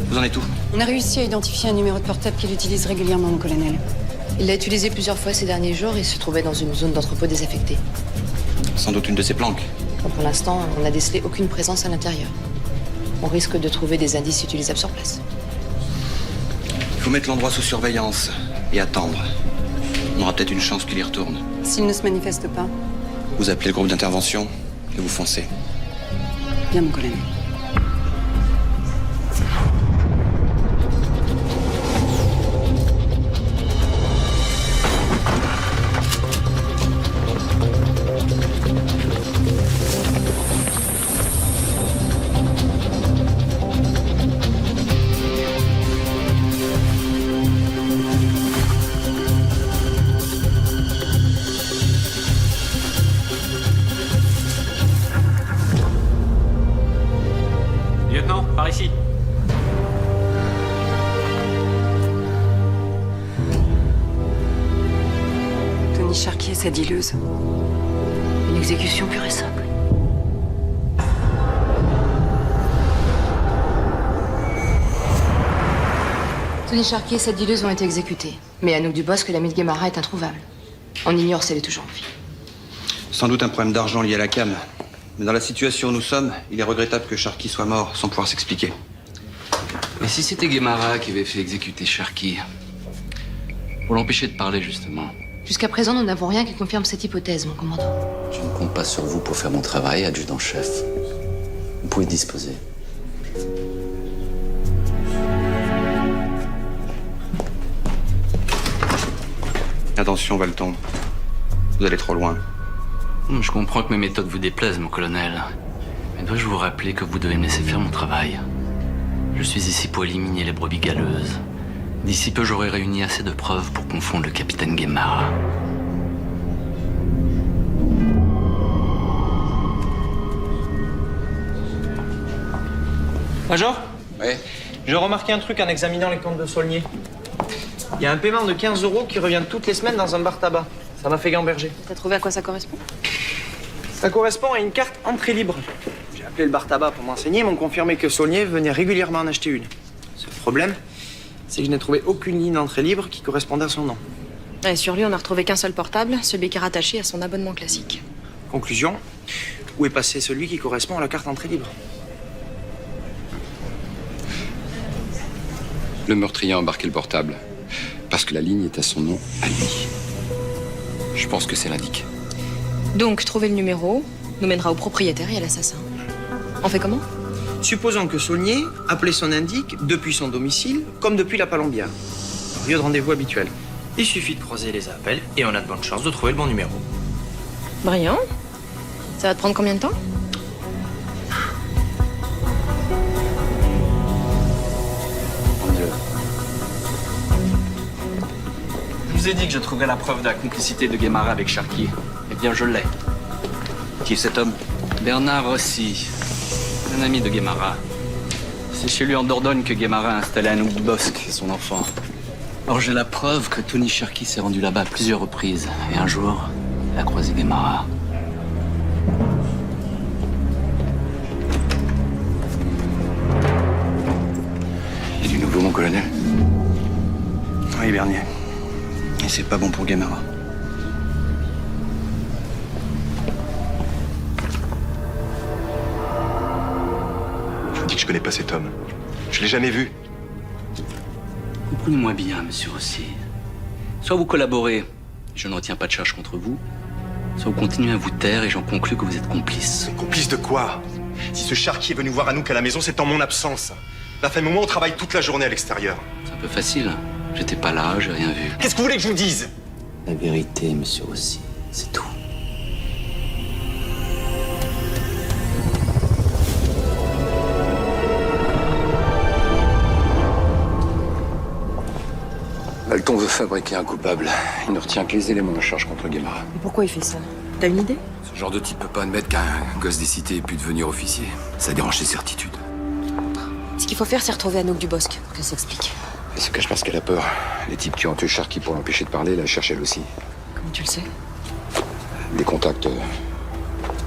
[SPEAKER 5] Vous en êtes où?
[SPEAKER 18] On a réussi à identifier un numéro de portable qu'il utilise régulièrement, mon colonel.
[SPEAKER 1] Il l'a utilisé plusieurs fois ces derniers jours et se trouvait dans une zone d'entrepôt désaffectée.
[SPEAKER 5] Sans doute une de ses planques.
[SPEAKER 1] Donc pour l'instant, on n'a décelé aucune présence à l'intérieur. On risque de trouver des indices utilisables sur place.
[SPEAKER 5] Il faut mettre l'endroit sous surveillance et attendre. On aura peut-être une chance qu'il y retourne.
[SPEAKER 18] S'il ne se manifeste pas.
[SPEAKER 5] Vous appelez le groupe d'intervention et vous foncez.
[SPEAKER 18] Bien, mon colonel.
[SPEAKER 10] Lieutenant, par ici.
[SPEAKER 18] Tony Sharky et sa dealeuse.
[SPEAKER 1] Une exécution pure et simple. Tony Sharky et sa dealeuse ont été exécutés. Mais Anouk Dubosc, l'ami de Guemara, est introuvable. On ignore si elle est toujours en vie.
[SPEAKER 5] Sans doute un problème d'argent lié à la cam. Mais dans la situation où nous sommes, il est regrettable que Sharky soit mort sans pouvoir s'expliquer.
[SPEAKER 14] Et si c'était Guemara qui avait fait exécuter Sharky? Pour l'empêcher de parler, justement.
[SPEAKER 1] Jusqu'à présent, nous n'avons rien qui confirme cette hypothèse, mon commandant.
[SPEAKER 14] Je ne compte pas sur vous pour faire mon travail, adjudant-chef. Vous pouvez disposer.
[SPEAKER 5] Attention, Valton. Vous allez trop loin.
[SPEAKER 14] Je comprends que mes méthodes vous déplaisent, mon colonel. Mais dois-je vous rappeler que vous devez me laisser faire mon travail? Je suis ici pour éliminer les brebis galeuses. D'ici peu, j'aurai réuni assez de preuves pour confondre le capitaine Guemara.
[SPEAKER 12] Major?
[SPEAKER 6] Ouais.
[SPEAKER 12] J'ai remarqué un truc en examinant les comptes de Saulnier. Il y a un paiement de 15 € qui revient toutes les semaines dans un bar tabac. Ça m'a fait gamberger.
[SPEAKER 7] T'as trouvé à quoi ça correspond?
[SPEAKER 12] Ça correspond à une carte entrée libre. J'ai appelé le bar tabac pour m'enseigner, ils m'ont confirmé que Saulnier venait régulièrement en acheter une. Ce problème, c'est que je n'ai trouvé aucune ligne d'entrée libre qui correspondait à son nom.
[SPEAKER 15] Et sur lui, on n'a retrouvé qu'un seul portable, celui qui est rattaché à son abonnement classique.
[SPEAKER 12] Conclusion, où est passé celui qui correspond à la carte entrée libre?
[SPEAKER 6] Le meurtrier a embarqué le portable parce que la ligne est à son nom à lui. Je pense que c'est l'indique.
[SPEAKER 15] Donc, trouver le numéro nous mènera au propriétaire et à l'assassin. On fait comment?
[SPEAKER 12] Supposons que Saulnier appelait son indique depuis son domicile, comme depuis la Palombière, lieu de rendez-vous habituel. Il suffit de croiser les appels et on a de bonnes chances de trouver le bon numéro.
[SPEAKER 15] Brillant. Ça va te prendre combien de temps?
[SPEAKER 14] Je vous ai dit que je trouverais la preuve de la complicité de Guémara avec Cherki. Eh bien, je l'ai.
[SPEAKER 5] Qui est cet homme?
[SPEAKER 14] Bernard Rossi, un ami de Guémara. C'est chez lui en Dordogne que Guémara a installé Anouk Dubosc, son enfant. Or, j'ai la preuve que Tony Cherki s'est rendu là-bas à plusieurs reprises. Et un jour, il a croisé Guémara.
[SPEAKER 3] Il y a du nouveau, mon colonel?
[SPEAKER 5] Oui, Bernier. Et c'est pas bon pour Guémara.
[SPEAKER 16] Je vous dis que je connais pas cet homme. Je l'ai jamais vu.
[SPEAKER 14] Comprenez-moi bien, monsieur Rossi. Soit vous collaborez, je ne retiens pas de charge contre vous, soit vous continuez à vous taire et j'en conclus que vous êtes complice.
[SPEAKER 16] Complice de quoi? Si ce Cherki est venu voir Anouk à la maison, c'est en mon absence. La fin de moment, on travaille toute la journée à l'extérieur.
[SPEAKER 14] C'est un peu facile. J'étais pas là, j'ai rien vu.
[SPEAKER 16] Qu'est-ce que vous voulez que je vous dise?
[SPEAKER 14] La vérité, monsieur Rossi, c'est tout.
[SPEAKER 6] Valton veut fabriquer un coupable. Il ne retient que les éléments de charge contre Guémara.
[SPEAKER 7] Et pourquoi il fait ça? T'as une idée?
[SPEAKER 6] Ce genre de type peut pas admettre qu'un gosse des cités ait pu devenir officier. Ça dérange ses certitudes.
[SPEAKER 7] Ce qu'il faut faire, c'est retrouver Anouk Dubosc pour qu'elle s'explique.
[SPEAKER 6] Elle se cache parce qu'elle a peur. Les types qui ont tué Cherki pour l'empêcher de parler la cherchent elle aussi.
[SPEAKER 7] Comment tu le sais?
[SPEAKER 6] Les contacts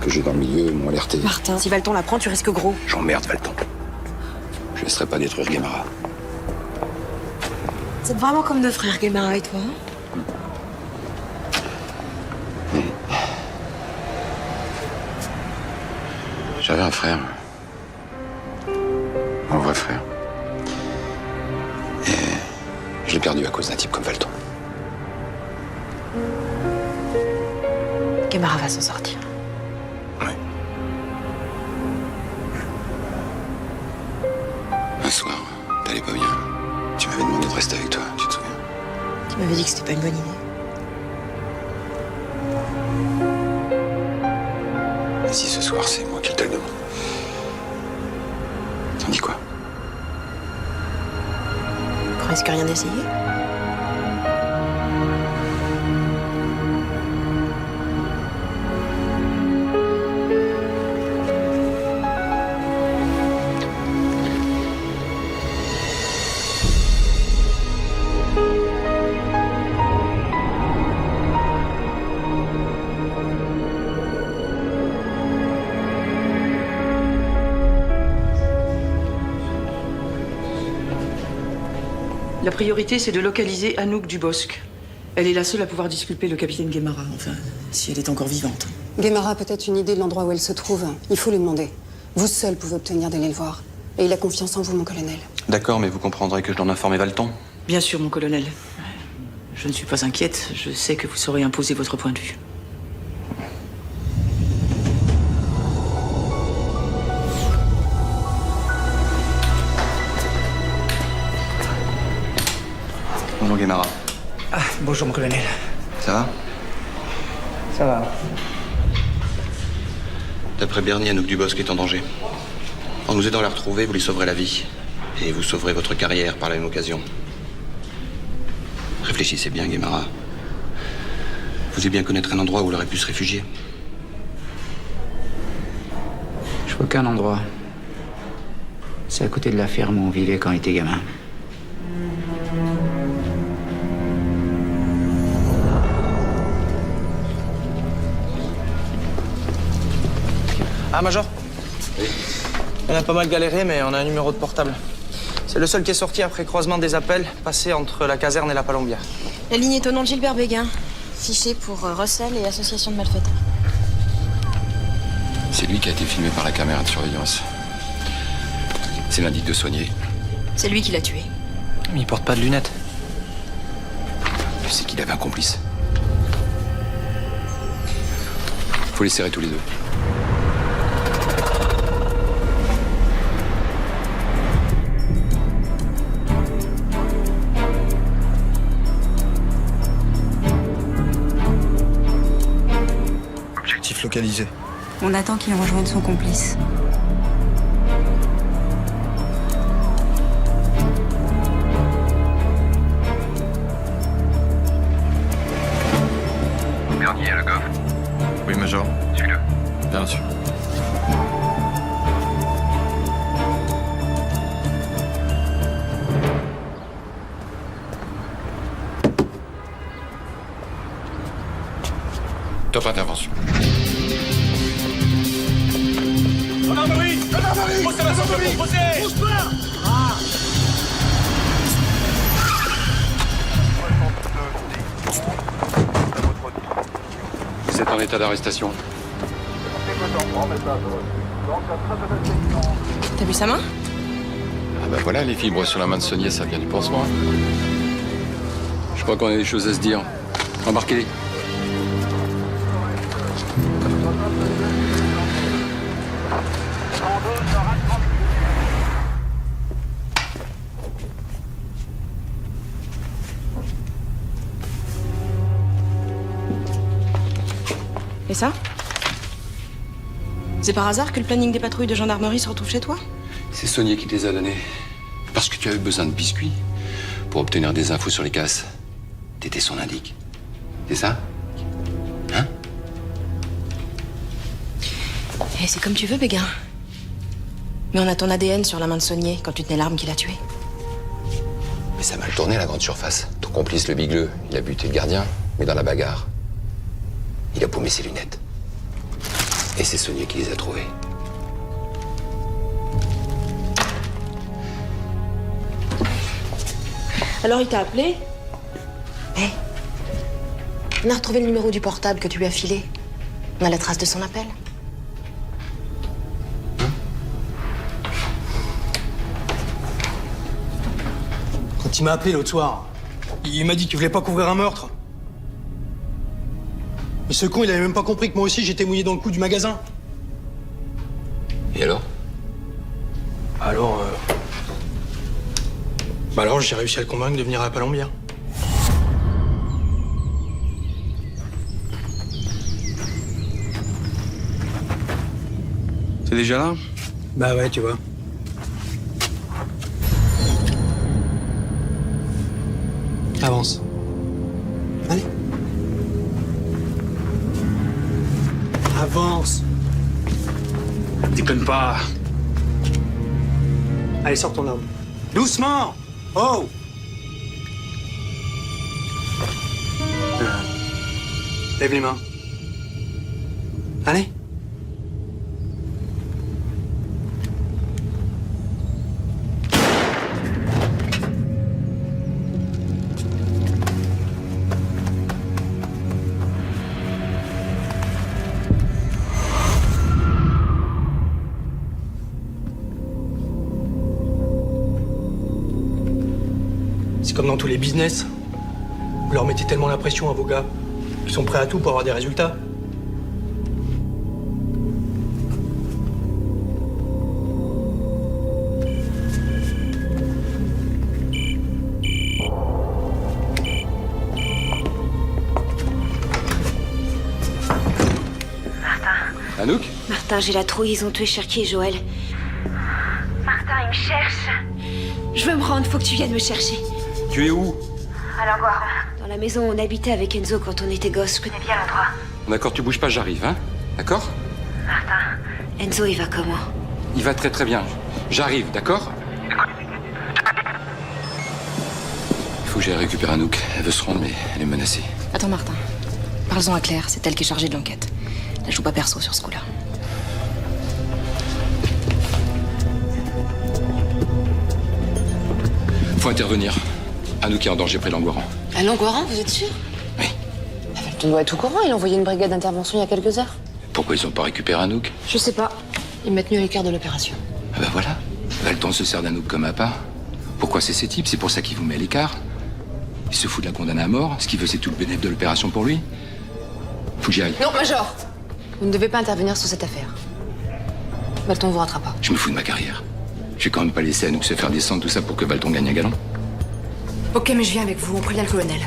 [SPEAKER 6] que j'ai dans le milieu m'ont alerté.
[SPEAKER 7] Martin, si Valton la prend, tu risques gros.
[SPEAKER 6] J'emmerde Valton. Je laisserai pas détruire Guémara.
[SPEAKER 7] C'est vraiment comme deux frères, Guémara et toi.
[SPEAKER 6] J'avais un frère. Un vrai frère. Et je l'ai perdu à cause d'un type comme Valton.
[SPEAKER 7] Guémara va s'en sortir.
[SPEAKER 6] Un soir, t'allais pas bien. Tu m'avais demandé de rester avec toi, tu te souviens?
[SPEAKER 7] Tu m'avais dit que c'était pas une bonne idée.
[SPEAKER 6] Et si ce soir, c'est moi qui te le demande? T'en dis quoi?
[SPEAKER 7] Qu'on risque rien d'essayer?
[SPEAKER 4] La priorité, c'est de localiser Anouk Dubosc. Elle est la seule à pouvoir disculper le capitaine Guémara, enfin, si elle est encore vivante.
[SPEAKER 18] Guémara a peut-être une idée de l'endroit où elle se trouve. Il faut lui demander. Vous seul pouvez obtenir d'aller le voir. Et il a confiance en vous, mon colonel.
[SPEAKER 5] D'accord, mais vous comprendrez que je dois en informer Valton.
[SPEAKER 4] Bien sûr, mon colonel. Je ne suis pas inquiète. Je sais que vous saurez imposer votre point de vue.
[SPEAKER 5] Bonjour Guémara.
[SPEAKER 11] Ah, bonjour, mon colonel.
[SPEAKER 5] Ça va?
[SPEAKER 11] Ça va.
[SPEAKER 5] D'après Bernier, Anouk Dubosc est en danger. En nous aidant à la retrouver, vous lui sauverez la vie. Et vous sauverez votre carrière par la même occasion. Réfléchissez bien, Guémara. Vous devez bien connaître un endroit où elle aurait pu se réfugier.
[SPEAKER 11] Je vois qu'un endroit. C'est à côté de la ferme où on vivait quand on était gamin.
[SPEAKER 12] Ah, Major?
[SPEAKER 6] Oui.
[SPEAKER 12] On a pas mal galéré, mais on a un numéro de portable. C'est le seul qui est sorti après croisement des appels passés entre la caserne et la Palombière.
[SPEAKER 15] La ligne est au nom de Gilbert Béguin, fiché pour recel et association de malfaiteurs.
[SPEAKER 6] C'est lui qui a été filmé par la caméra de surveillance. C'est l'indique de Saunier.
[SPEAKER 15] C'est lui qui l'a tué.
[SPEAKER 12] Mais il porte pas de lunettes.
[SPEAKER 6] Je sais qu'il avait un complice. Faut les serrer tous les deux.
[SPEAKER 12] Objectif localisé.
[SPEAKER 17] On attend qu'il rejoigne son complice.
[SPEAKER 6] Bernier à Le Goff.
[SPEAKER 8] Oui, Major.
[SPEAKER 6] Suis-le.
[SPEAKER 8] Bien sûr.
[SPEAKER 6] Top intervention.
[SPEAKER 10] Gendarmerie! Gendarmerie! Posez la gendarmerie! Posez! Bouge pas! Ah!
[SPEAKER 6] Vous êtes en état d'arrestation.
[SPEAKER 15] T'as vu sa main?
[SPEAKER 6] Ah bah voilà, les fibres sur la main de Saunier, ça vient du pansement. Je crois qu'on a des choses à se dire. Embarquez.
[SPEAKER 15] Et ça? C'est par hasard que le planning des patrouilles de gendarmerie se retrouve chez toi?
[SPEAKER 6] C'est Saunier qui te les a donnés. Parce que tu avais besoin de biscuits pour obtenir des infos sur les casses. T'étais son indique. C'est ça? Hein?
[SPEAKER 15] Eh, c'est comme tu veux, Béguin. Mais on a ton ADN sur la main de Saunier quand tu tenais l'arme qui l'a tué.
[SPEAKER 6] Mais ça a mal tourné, la grande surface. Ton complice, le bigleux, il a buté le gardien, mais dans la bagarre, il a paumé ses lunettes. Et c'est Saunier qui les a trouvées.
[SPEAKER 15] Alors il t'a appelé? Hé, on a retrouvé le numéro du portable que tu lui as filé. On a la trace de son appel.
[SPEAKER 9] Quand il m'a appelé l'autre soir, il m'a dit qu'il voulait pas couvrir un meurtre. Mais ce con, il avait même pas compris que moi aussi j'étais mouillé dans le coup du magasin.
[SPEAKER 6] Et alors?
[SPEAKER 9] Alors, j'ai réussi à le convaincre de venir à la Palombière.
[SPEAKER 8] C'est déjà là?
[SPEAKER 9] Bah ouais, tu vois. Avance. Allez. Avance.
[SPEAKER 8] Déconne pas.
[SPEAKER 9] Allez, sors ton arme. Doucement. Oh. Lève les mains. Allez. C'est comme dans tous les business. Vous leur mettez tellement la pression à vos gars qu'ils sont prêts à tout pour avoir des résultats.
[SPEAKER 6] Anouk?
[SPEAKER 17] Martin, j'ai la trouille, ils ont tué Cherki et Joël. Martin, il me cherche. Je veux me rendre, faut que tu viennes me chercher.
[SPEAKER 6] Tu es où?
[SPEAKER 17] À l'Angoire. Dans la maison où on habitait avec Enzo quand on était gosse, je connais bien l'endroit.
[SPEAKER 6] D'accord, tu bouges pas, j'arrive, hein? D'accord?
[SPEAKER 17] Martin, Enzo, il va comment?
[SPEAKER 6] Il va très très bien. J'arrive, d'accord? Il faut que j'aille récupérer Anouk. Elle veut se rendre, mais elle est menacée.
[SPEAKER 15] Attends, Martin. Parle-en à Claire, c'est elle qui est chargée de l'enquête. Elle joue pas perso sur ce coup-là.
[SPEAKER 6] Faut intervenir. Anouk est en danger près de Langoiran.
[SPEAKER 1] À Langoiran, vous êtes sûr?
[SPEAKER 6] Oui.
[SPEAKER 1] Valton doit être au courant, il a envoyé une brigade d'intervention il y a quelques heures.
[SPEAKER 6] Pourquoi ils ont pas récupéré Anouk?
[SPEAKER 1] Je sais pas. Ils m'ont tenu à l'écart de l'opération.
[SPEAKER 6] Ah ben voilà. Valton se sert d'Anouk comme appât. Pourquoi c'est ces types? C'est pour ça qu'il vous met à l'écart. Il se fout de la condamner à mort. Ce qu'il veut, c'est tout le bénéfice de l'opération pour lui. Faut que j'y aille.
[SPEAKER 1] Non, Major! Vous ne devez pas intervenir sur cette affaire. Valton vous rattrapera.
[SPEAKER 6] Je me fous de ma carrière. Je vais quand même pas laisser Anouk se faire descendre tout ça pour que Valton gagne un galon.
[SPEAKER 1] Ok, mais je viens avec vous, on prévient le colonel.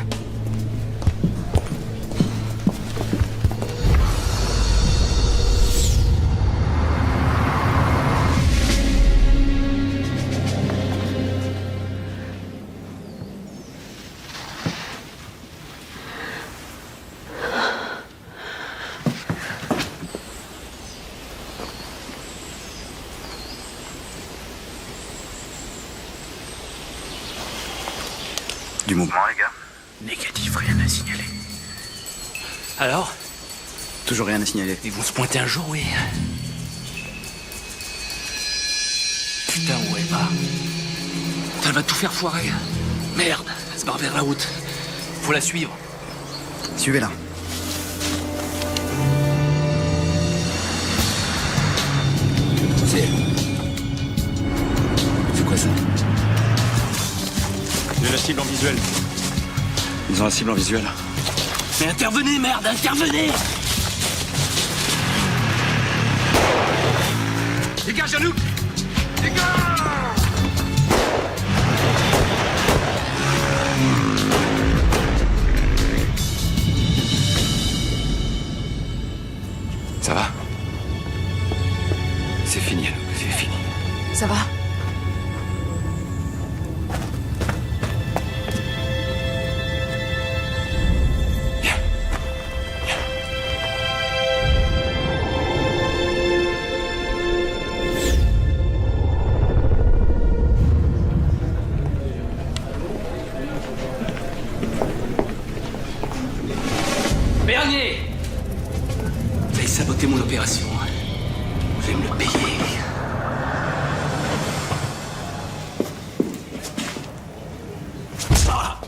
[SPEAKER 16] Du mouvement, les gars?
[SPEAKER 14] Négatif, rien à signaler. Alors?
[SPEAKER 11] Toujours rien à signaler.
[SPEAKER 14] Ils vont se pointer un jour, oui. Putain, où elle va? Elle va tout faire foirer. Merde, elle se barre vers la route. Faut la suivre.
[SPEAKER 11] Suivez-la.
[SPEAKER 3] C'est elle. C'est quoi ça?
[SPEAKER 10] De la cible en visuel.
[SPEAKER 3] Ils ont la cible en visuel.
[SPEAKER 14] Mais intervenez, merde, intervenez!
[SPEAKER 10] Dégage, Anouk! Dégage!
[SPEAKER 6] Ça va? C'est fini, Anouk, c'est fini.
[SPEAKER 1] Ça va?
[SPEAKER 14] Bernier! Vous avez saboté mon opération. Vous allez me le payer. Ah.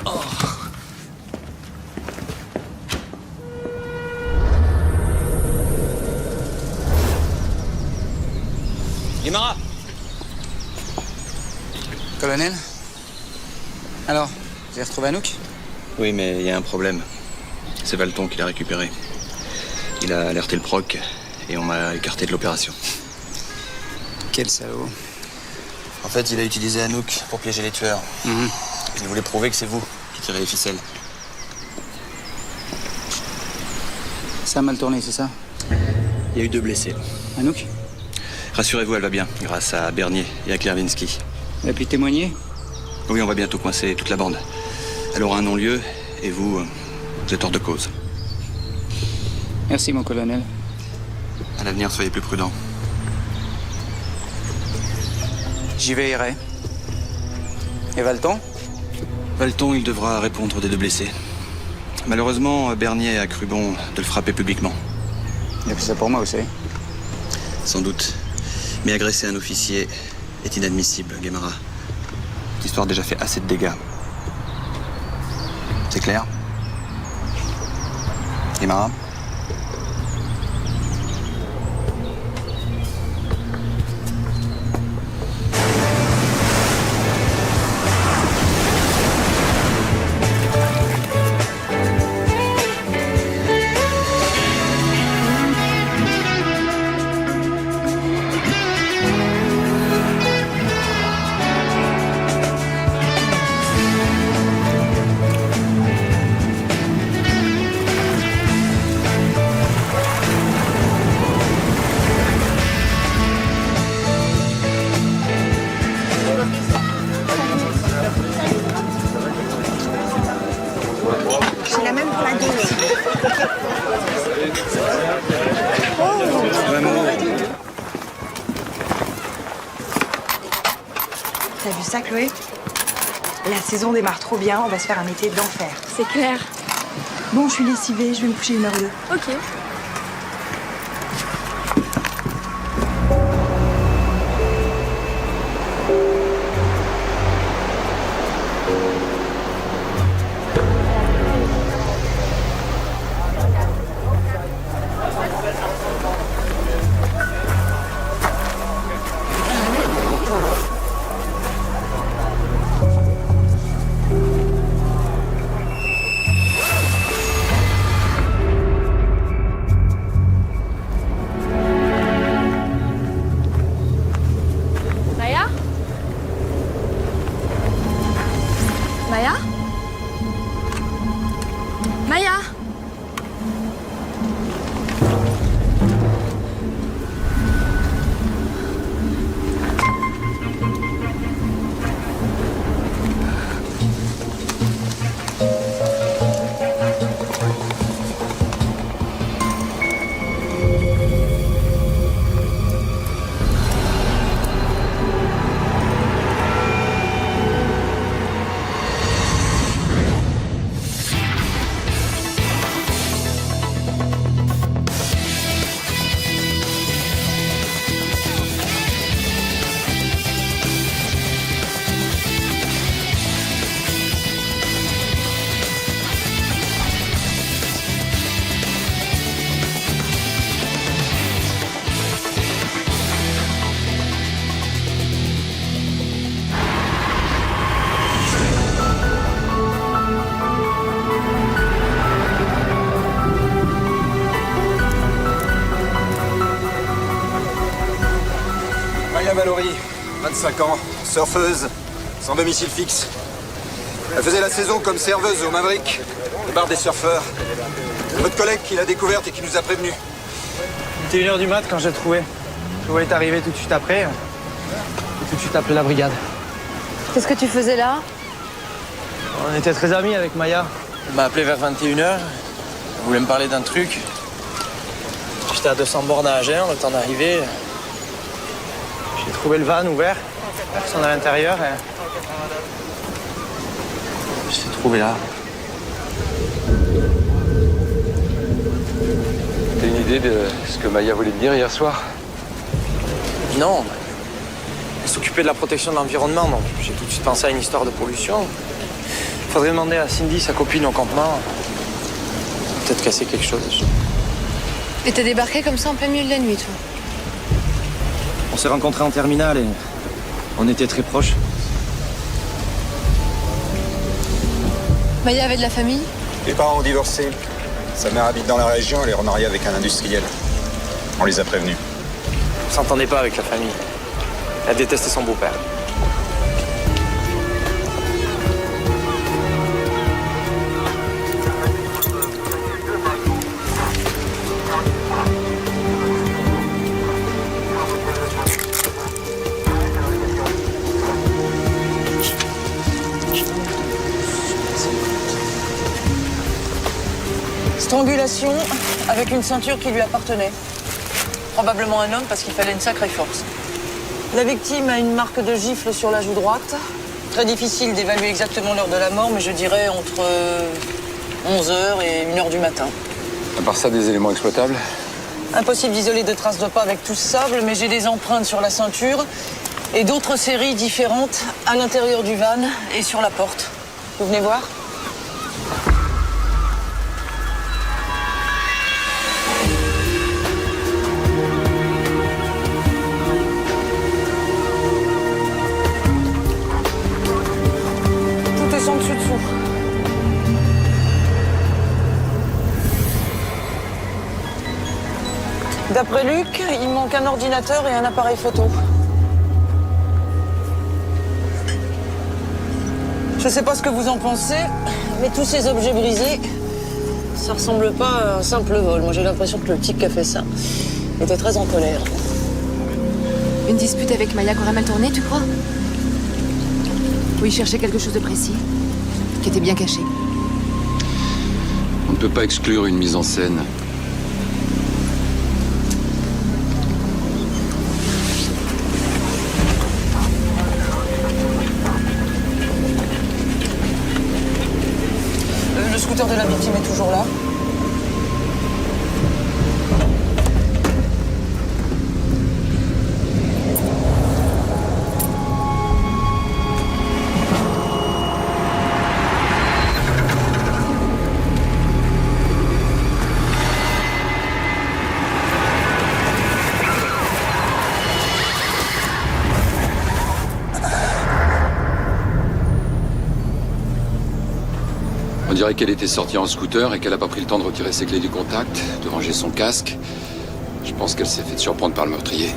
[SPEAKER 14] Oh.
[SPEAKER 11] Guimara! Colonel? Alors, vous avez retrouvé Anouk?
[SPEAKER 5] Oui, mais il y a un problème. C'est Valton qui l'a récupéré. Il a alerté le proc et on m'a écarté de l'opération.
[SPEAKER 11] Quel salaud.
[SPEAKER 5] En fait, il a utilisé Anouk pour piéger les tueurs. Il voulait prouver que c'est vous qui tirez les ficelles.
[SPEAKER 11] Ça a mal tourné, c'est ça?
[SPEAKER 5] Il y a eu 2 blessés.
[SPEAKER 11] Anouk?
[SPEAKER 5] Rassurez-vous, elle va bien, grâce à Bernier et à Klervinsky.
[SPEAKER 11] Elle a pu témoigner?
[SPEAKER 5] Oui, on va bientôt coincer toute la bande. Elle aura un non-lieu et vous êtes hors de cause.
[SPEAKER 11] Merci, mon colonel.
[SPEAKER 5] À l'avenir, soyez plus prudents.
[SPEAKER 11] J'y veillerai. Et Valton?
[SPEAKER 5] Valton, il devra répondre des 2 blessés. Malheureusement, Bernier a cru bon de le frapper publiquement.
[SPEAKER 11] Il a fait ça pour moi, vous savez.
[SPEAKER 5] Sans doute. Mais agresser un officier est inadmissible, Guimara. Cette histoire a déjà fait assez de dégâts. C'est clair? Guimara?
[SPEAKER 19] J'ai la même pour la dos aussi. T'as vu ça, Chloé? La saison démarre trop bien, on va se faire un été d'enfer.
[SPEAKER 2] C'est clair.
[SPEAKER 19] Bon, je suis lessivée, je vais me coucher 1 heure ou 2.
[SPEAKER 2] Ok.
[SPEAKER 16] Mallory, 25 ans, surfeuse, sans domicile fixe. Elle faisait la saison comme serveuse au Maverick, le bar des surfeurs. C'est votre collègue qui l'a découverte et qui nous a prévenus.
[SPEAKER 12] C'était 1h du mat quand j'ai trouvé. Je voulais t'arriver tout de suite après. J'ai tout de suite appelé la brigade.
[SPEAKER 1] Qu'est-ce que tu faisais là?
[SPEAKER 12] On était très amis avec Maya. Elle m'a appelé vers 21h. Elle voulait me parler d'un truc. J'étais à 200 bornes à Agen, le temps d'arriver. J'ai trouvé le van ouvert, personne à l'intérieur et... je t'ai trouvé là.
[SPEAKER 6] T'as une idée de ce que Maya voulait me dire hier soir?
[SPEAKER 12] Non. Elle s'occupait de la protection de l'environnement, donc j'ai tout de suite pensé à une histoire de pollution. Faudrait demander à Cindy, sa copine au campement. Peut-être casser quelque chose.
[SPEAKER 1] Et t'es débarqué comme ça en plein milieu de la nuit, toi?
[SPEAKER 12] On s'est rencontrés en terminale et on était très proches.
[SPEAKER 1] Maya avait de la famille?
[SPEAKER 16] Les parents ont divorcé. Sa mère habite dans la région, elle est remariée avec un industriel. On les a prévenus.
[SPEAKER 12] On s'entendait pas avec la famille. Elle détestait son beau-père.
[SPEAKER 4] Strangulation avec une ceinture qui lui appartenait. Probablement un homme parce qu'il fallait une sacrée force. La victime a une marque de gifle sur la joue droite. Très difficile d'évaluer exactement l'heure de la mort, mais je dirais entre 11h et 1h du matin.
[SPEAKER 6] À part ça, des éléments exploitables?
[SPEAKER 4] Impossible d'isoler de traces de pas avec tout ce sable, mais j'ai des empreintes sur la ceinture et d'autres séries différentes à l'intérieur du van et sur la porte. Vous venez voir? D'après Luc, il manque un ordinateur et un appareil photo. Je sais pas ce que vous en pensez, mais tous ces objets brisés, ça ressemble pas à un simple vol. Moi, j'ai l'impression que le type qui a fait ça était très en colère.
[SPEAKER 1] Une dispute avec Maya qui aurait mal tourné, tu crois? Ou il cherchait quelque chose de précis, qui était bien caché?
[SPEAKER 6] On ne peut pas exclure une mise en scène.
[SPEAKER 4] Le scooter de la victime est toujours là.
[SPEAKER 6] On dirait qu'elle était sortie en scooter et qu'elle n'a pas pris le temps de retirer ses clés du contact, de ranger son casque. Je pense qu'elle s'est fait surprendre par le meurtrier.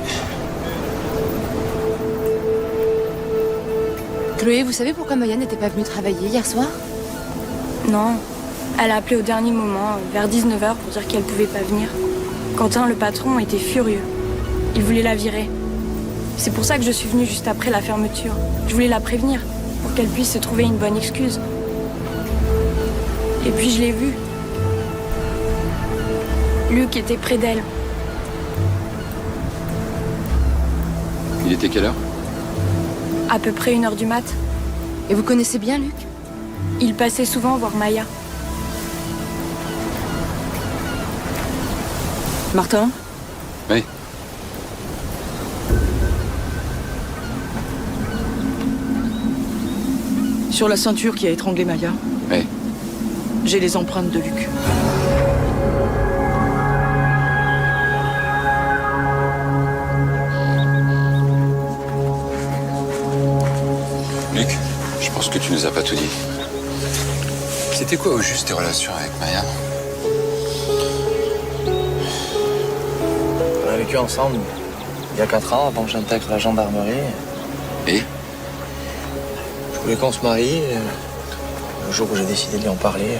[SPEAKER 1] Chloé, vous savez pourquoi Maya n'était pas venue travailler hier soir?
[SPEAKER 20] Non. Elle a appelé au dernier moment, vers 19h, pour dire qu'elle pouvait pas venir. Quentin, le patron, était furieux. Il voulait la virer. C'est pour ça que je suis venue juste après la fermeture. Je voulais la prévenir, pour qu'elle puisse se trouver une bonne excuse. Et puis je l'ai vue. Luc était près d'elle.
[SPEAKER 6] Il était quelle heure?
[SPEAKER 20] À peu près 1h du mat.
[SPEAKER 1] Et vous connaissez bien Luc?
[SPEAKER 20] Il passait souvent voir Maya.
[SPEAKER 4] Martin?
[SPEAKER 6] Oui.
[SPEAKER 4] Sur la ceinture qui a étranglé Maya,
[SPEAKER 6] oui.
[SPEAKER 4] J'ai les empreintes de Luc.
[SPEAKER 6] Luc, je pense que tu nous as pas tout dit. C'était quoi au juste tes relations avec Maya?
[SPEAKER 12] On a vécu ensemble il y a 4 ans, avant que j'intègre la gendarmerie.
[SPEAKER 6] Et
[SPEAKER 12] je voulais qu'on se marie. Et le jour où j'ai décidé de lui en parler.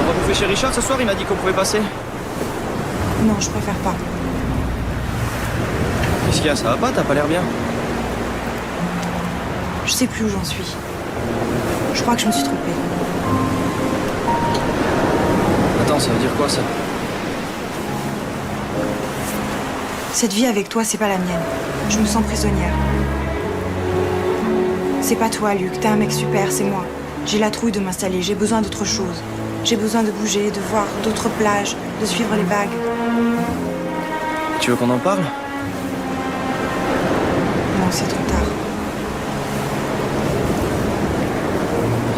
[SPEAKER 12] On va bouffer chez Richard ce soir, il m'a dit qu'on pouvait passer.
[SPEAKER 19] Non, je préfère pas.
[SPEAKER 12] Qu'est-ce qu'il y a, ça va pas? T'as pas l'air bien.
[SPEAKER 19] Je sais plus où j'en suis. Je crois que je me suis trompée.
[SPEAKER 12] Attends, ça veut dire quoi ça?
[SPEAKER 19] Cette vie avec toi, c'est pas la mienne. Je me sens prisonnière. C'est pas toi, Luc. T'es un mec super, c'est moi. J'ai la trouille de m'installer, j'ai besoin d'autre chose. J'ai besoin de bouger, de voir d'autres plages, de suivre les vagues.
[SPEAKER 12] Tu veux qu'on en parle?
[SPEAKER 19] Non, c'est trop tard.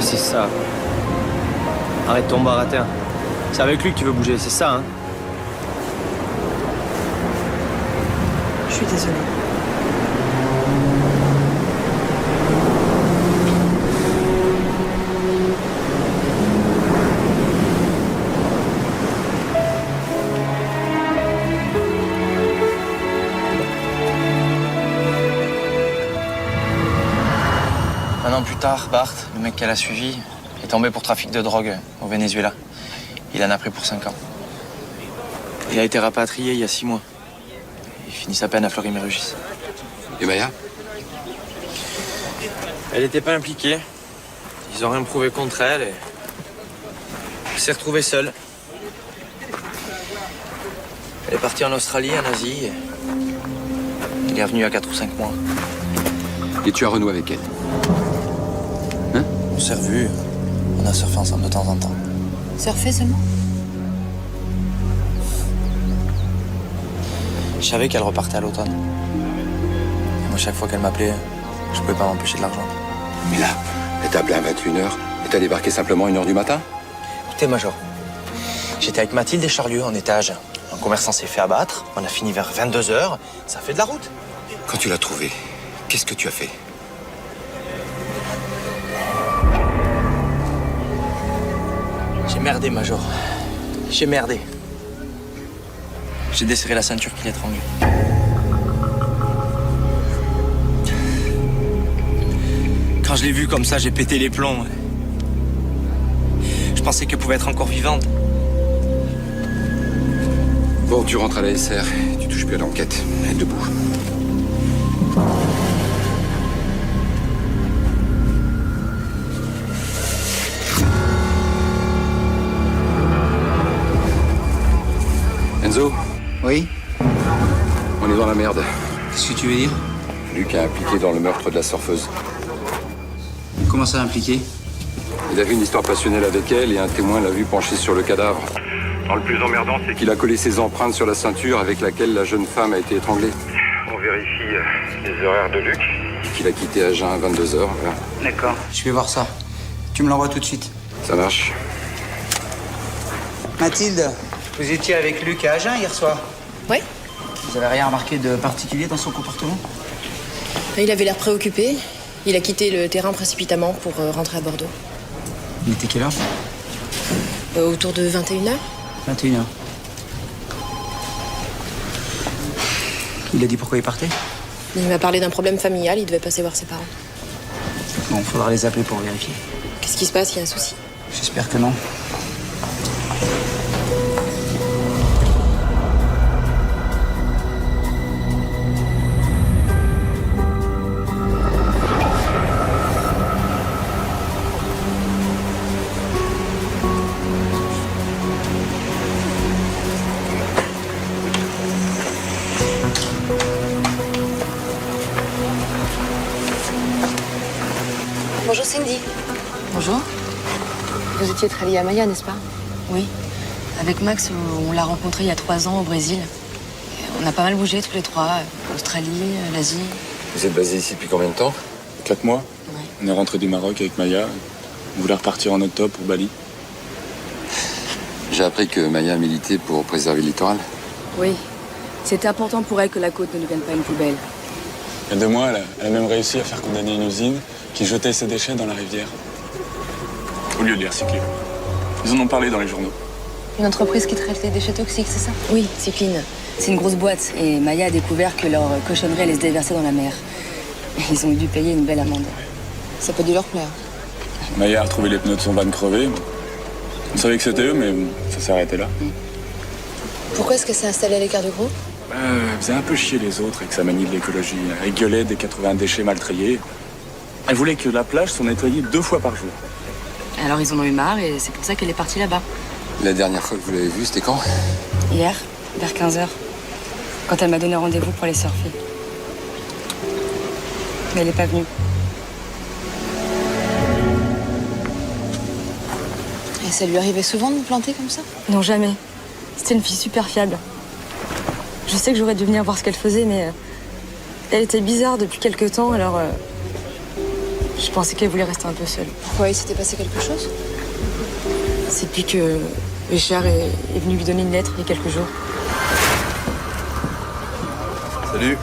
[SPEAKER 12] C'est ça. Arrête ton baratin. C'est avec lui que tu veux bouger, c'est ça, hein?
[SPEAKER 19] Je suis désolée.
[SPEAKER 12] Un an plus tard, Bart, le mec qu'elle a suivi, est tombé pour trafic de drogue au Venezuela. Il en a pris pour 5 ans. Il a été rapatrié il y a 6 mois. Il finit sa peine à Fleury-Mérogis.
[SPEAKER 6] Et Maya?
[SPEAKER 12] Elle n'était pas impliquée. Ils ont rien prouvé contre elle et... Elle s'est retrouvée seule. Elle est partie en Australie, en Asie. Et... Elle est revenue à 4 ou 5 mois.
[SPEAKER 6] Et tu as renoué avec elle? Hein?
[SPEAKER 12] On s'est revus. On a surfé ensemble de temps en temps.
[SPEAKER 1] Surfer seulement?
[SPEAKER 12] Je savais qu'elle repartait à l'automne. Et moi, chaque fois qu'elle m'appelait, je pouvais pas m'empêcher de la rejoindre.
[SPEAKER 6] Mais là, elle t'a appelé à 21h et t'as débarqué simplement à 1h du matin?
[SPEAKER 12] Écoutez, Major, j'étais avec Mathilde et Charlieu en étage. Un commerçant s'est fait abattre. On a fini vers 22h. Ça fait de la route.
[SPEAKER 6] Quand tu l'as trouvée, qu'est-ce que tu as fait?
[SPEAKER 12] J'ai merdé, Major. J'ai merdé. J'ai desserré la ceinture qui l'étranglait. Quand je l'ai vue comme ça, j'ai pété les plombs. Je pensais qu'elle pouvait être encore vivante.
[SPEAKER 6] Bon, tu rentres à la SR, tu touches plus à l'enquête. Elle est debout. Enzo?
[SPEAKER 11] Oui?
[SPEAKER 6] On est dans la merde.
[SPEAKER 11] Qu'est-ce que tu veux dire?
[SPEAKER 6] Luc est impliqué dans le meurtre de la surfeuse.
[SPEAKER 11] Comment ça impliqué?
[SPEAKER 6] Il avait une histoire passionnelle avec elle et un témoin l'a vu penché sur le cadavre.
[SPEAKER 16] Alors, le plus emmerdant, c'est
[SPEAKER 6] Il a collé ses empreintes sur la ceinture avec laquelle la jeune femme a été étranglée.
[SPEAKER 16] qu'on vérifie les horaires de Luc.
[SPEAKER 6] Qu'il a quitté Agen à 22h. Voilà.
[SPEAKER 11] D'accord. Je vais voir ça. Tu me l'envoies tout de suite.
[SPEAKER 6] Ça marche.
[SPEAKER 11] Mathilde, vous étiez avec Luc à Agen hier soir?
[SPEAKER 1] Oui.
[SPEAKER 11] Vous avez rien remarqué de particulier dans son comportement?
[SPEAKER 1] Il avait l'air préoccupé. Il a quitté le terrain précipitamment pour rentrer à Bordeaux.
[SPEAKER 11] Il était quelle heure?
[SPEAKER 1] Autour de 21h.
[SPEAKER 11] 21h. Il a dit pourquoi il partait?
[SPEAKER 1] Il m'a parlé d'un problème familial, il devait passer voir ses parents.
[SPEAKER 11] Bon, faudra les appeler pour vérifier.
[SPEAKER 1] Qu'est-ce qui se passe? Il y a un souci?
[SPEAKER 11] J'espère que non.
[SPEAKER 1] Bonjour Cindy.
[SPEAKER 13] Bonjour.
[SPEAKER 1] Vous étiez très liée à Maya, n'est-ce pas?
[SPEAKER 13] Oui. Avec Max, on l'a rencontré il y a 3 ans au Brésil. On a pas mal bougé tous les trois. L'Australie, l'Asie.
[SPEAKER 6] Vous êtes basé ici depuis combien de temps?
[SPEAKER 21] 4 mois.
[SPEAKER 13] Ouais.
[SPEAKER 21] On est rentré du Maroc avec Maya. On voulait repartir en octobre pour Bali.
[SPEAKER 6] J'ai appris que Maya militait pour préserver le littoral.
[SPEAKER 20] Oui. C'était important pour elle que la côte ne devienne pas une poubelle.
[SPEAKER 21] Il y a 2 mois, elle a même réussi à faire condamner une usine qui jetait ses déchets dans la rivière. Au lieu de les recycler. Ils en ont parlé dans les journaux.
[SPEAKER 1] Une entreprise qui traite les déchets toxiques, c'est ça?
[SPEAKER 13] Oui, Cycline.
[SPEAKER 7] C'est une grosse boîte et Maya a découvert que leur cochonnerie allait se déverser dans la mer. Ils ont dû payer une belle amende.
[SPEAKER 1] Ça peut dû leur plaire.
[SPEAKER 21] Maya a retrouvé les pneus de son van crevé. On savait que c'était eux, mais ça s'est arrêté là.
[SPEAKER 1] Pourquoi est-ce qu'elle s'est installée à l'écart du groupe?
[SPEAKER 21] Elle faisait un peu chier les autres avec sa manie de l'écologie. Elle gueulait dès qu'elle trouvait un déchet mal trié. Elle voulait que la plage soit nettoyée 2 fois par jour.
[SPEAKER 7] Alors ils en ont eu marre et c'est pour ça qu'elle est partie là-bas.
[SPEAKER 6] La dernière fois que vous l'avez vue, c'était quand?
[SPEAKER 7] Hier, vers 15h, quand elle m'a donné rendez-vous pour aller surfer. Mais elle n'est pas venue.
[SPEAKER 1] Et ça lui arrivait souvent de me planter comme ça?
[SPEAKER 7] Non, jamais. C'était une fille super fiable. Je sais que j'aurais dû venir voir ce qu'elle faisait, mais elle était bizarre depuis quelque temps, alors je pensais qu'elle voulait rester un peu seule.
[SPEAKER 1] Pourquoi? Il s'était passé quelque chose?
[SPEAKER 7] C'est depuis que Richard est venu lui donner une lettre il y a quelques jours.
[SPEAKER 16] Salut.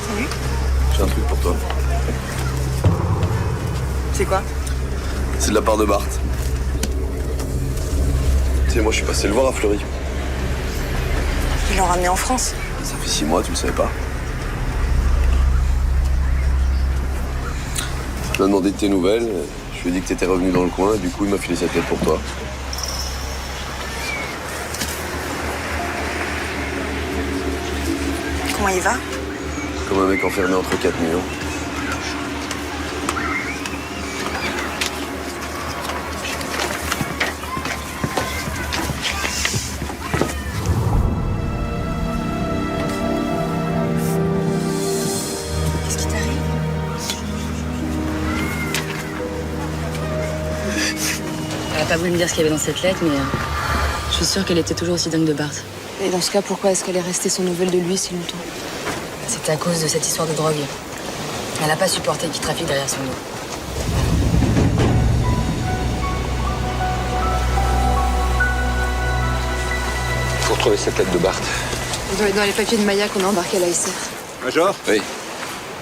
[SPEAKER 7] Salut.
[SPEAKER 16] J'ai un truc pour toi.
[SPEAKER 7] C'est quoi?
[SPEAKER 16] C'est de la part de Bart. Tu sais, moi je suis passé le voir à Fleury.
[SPEAKER 19] Ils l'ont ramené en France.
[SPEAKER 16] Ça fait 6 mois, tu le savais pas. Il m'a demandé de tes nouvelles. Je lui ai dit que t'étais revenu dans le coin, et du coup il m'a filé cette lettre pour toi.
[SPEAKER 19] Comment il va?
[SPEAKER 16] Comme un mec enfermé entre 4 murs.
[SPEAKER 19] Qu'est-ce qui t'arrive?
[SPEAKER 7] Elle a pas voulu me dire ce qu'il y avait dans cette lettre, mais je suis sûre qu'elle était toujours aussi dingue de Bart.
[SPEAKER 1] Et dans ce cas, pourquoi est-ce qu'elle est restée sans nouvelles de lui si longtemps?
[SPEAKER 7] C'était à cause de cette histoire de drogue. Elle n'a pas supporté qu'il trafique derrière son dos.
[SPEAKER 6] Faut retrouver cette lettre de Bart.
[SPEAKER 1] Il doit être dans les papiers de Maya qu'on a embarqué à la SR.
[SPEAKER 22] Major?
[SPEAKER 6] Oui.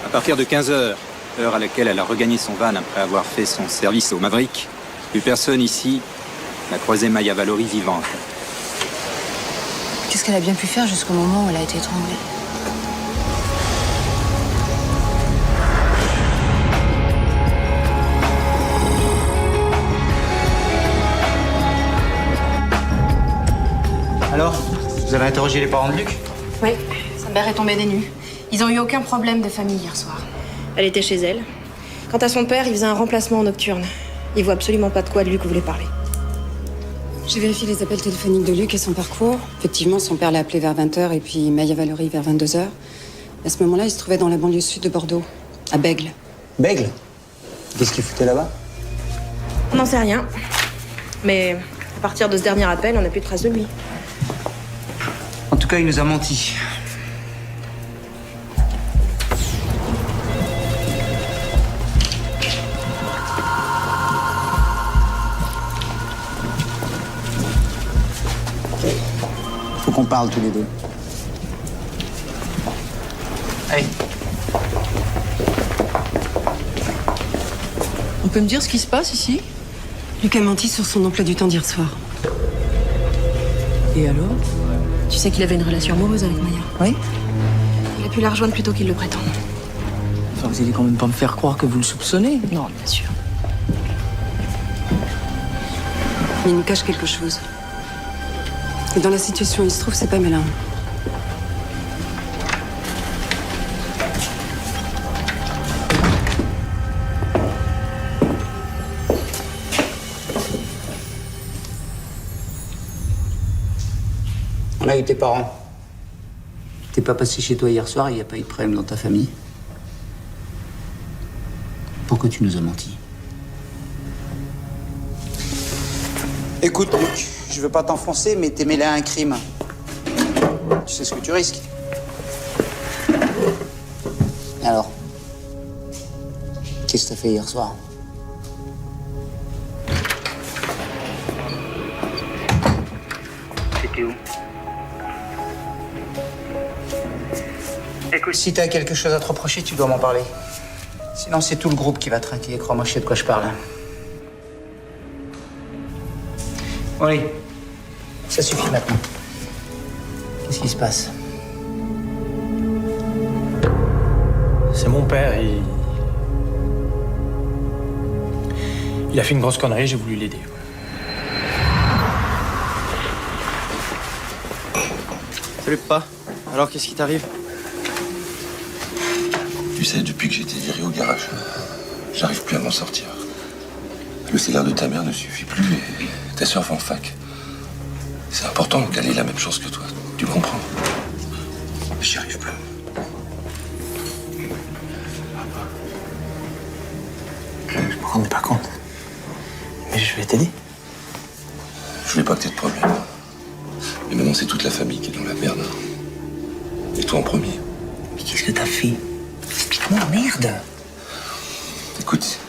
[SPEAKER 22] À partir de 15h, heure à laquelle elle a regagné son van après avoir fait son service au Maverick, plus personne ici n'a croisé Maya Valory vivante.
[SPEAKER 1] Qu'est-ce qu'elle a bien pu faire jusqu'au moment où elle a été étranglée?
[SPEAKER 11] Alors, vous avez interrogé les parents de Luc?
[SPEAKER 15] Oui, sa mère est tombée des nues. Ils ont eu aucun problème de famille hier soir. Elle était chez elle. Quant à son père, il faisait un remplacement nocturne. Il voit absolument pas de quoi Luc voulait parler.
[SPEAKER 18] J'ai vérifié les appels téléphoniques de Luc et son parcours. Effectivement, son père l'a appelé vers 20h et puis Maya Valory vers 22h. À ce moment-là, il se trouvait dans la banlieue sud de Bordeaux, à Bègle.
[SPEAKER 11] Bègle? Qu'est-ce qu'il foutait là-bas?
[SPEAKER 15] On n'en sait rien. Mais à partir de ce dernier appel, on n'a plus de traces de lui.
[SPEAKER 11] En tout cas, il nous a menti. Faut qu'on parle tous les deux. Allez.
[SPEAKER 4] On peut me dire ce qui se passe ici?
[SPEAKER 18] Luc a menti sur son emploi du temps d'hier soir.
[SPEAKER 4] Et alors?
[SPEAKER 15] Tu sais qu'il avait une relation amoureuse avec Maya.
[SPEAKER 4] Oui.
[SPEAKER 15] Il a pu la rejoindre plutôt qu'il le prétend.
[SPEAKER 4] Enfin, vous allez quand même pas me faire croire que vous le soupçonnez?
[SPEAKER 15] Non, bien sûr.
[SPEAKER 18] Mais il nous cache quelque chose. Et dans la situation où il se trouve, c'est pas malin.
[SPEAKER 11] On a eu tes parents. T'es pas passé chez toi hier soir, il n'y a pas eu de problème dans ta famille. Pourquoi tu nous as menti? Écoute, Luc, je veux pas t'enfoncer, mais t'es mêlé à un crime. Tu sais ce que tu risques. Alors, qu'est-ce que t'as fait hier soir? C'était où? Écoute, si t'as quelque chose à te reprocher, tu dois m'en parler. Sinon, c'est tout le groupe qui va trinquer. Crois-moi, je sais de quoi je parle. Bon, allez, ça suffit maintenant. Qu'est-ce qui se passe?
[SPEAKER 12] C'est mon père, il a fait une grosse connerie, j'ai voulu l'aider.
[SPEAKER 11] Salut, papa. Alors, qu'est-ce qui t'arrive?
[SPEAKER 8] Tu sais, depuis que j'ai été viré au garage, j'arrive plus à m'en sortir. Le salaire de ta mère ne suffit plus et ta sœur va en fac. C'est important qu'elle ait la même chance que toi. Tu comprends? J'y arrive plus.
[SPEAKER 11] Je me rendais pas compte. Mais je vais t'aider.
[SPEAKER 8] Je voulais pas que t'aies de problème. Mais maintenant, c'est toute la famille qui est dans la merde. Et toi en premier.
[SPEAKER 11] Mais qu'est-ce que t'as fait? Explique-moi, merde.
[SPEAKER 8] Écoute,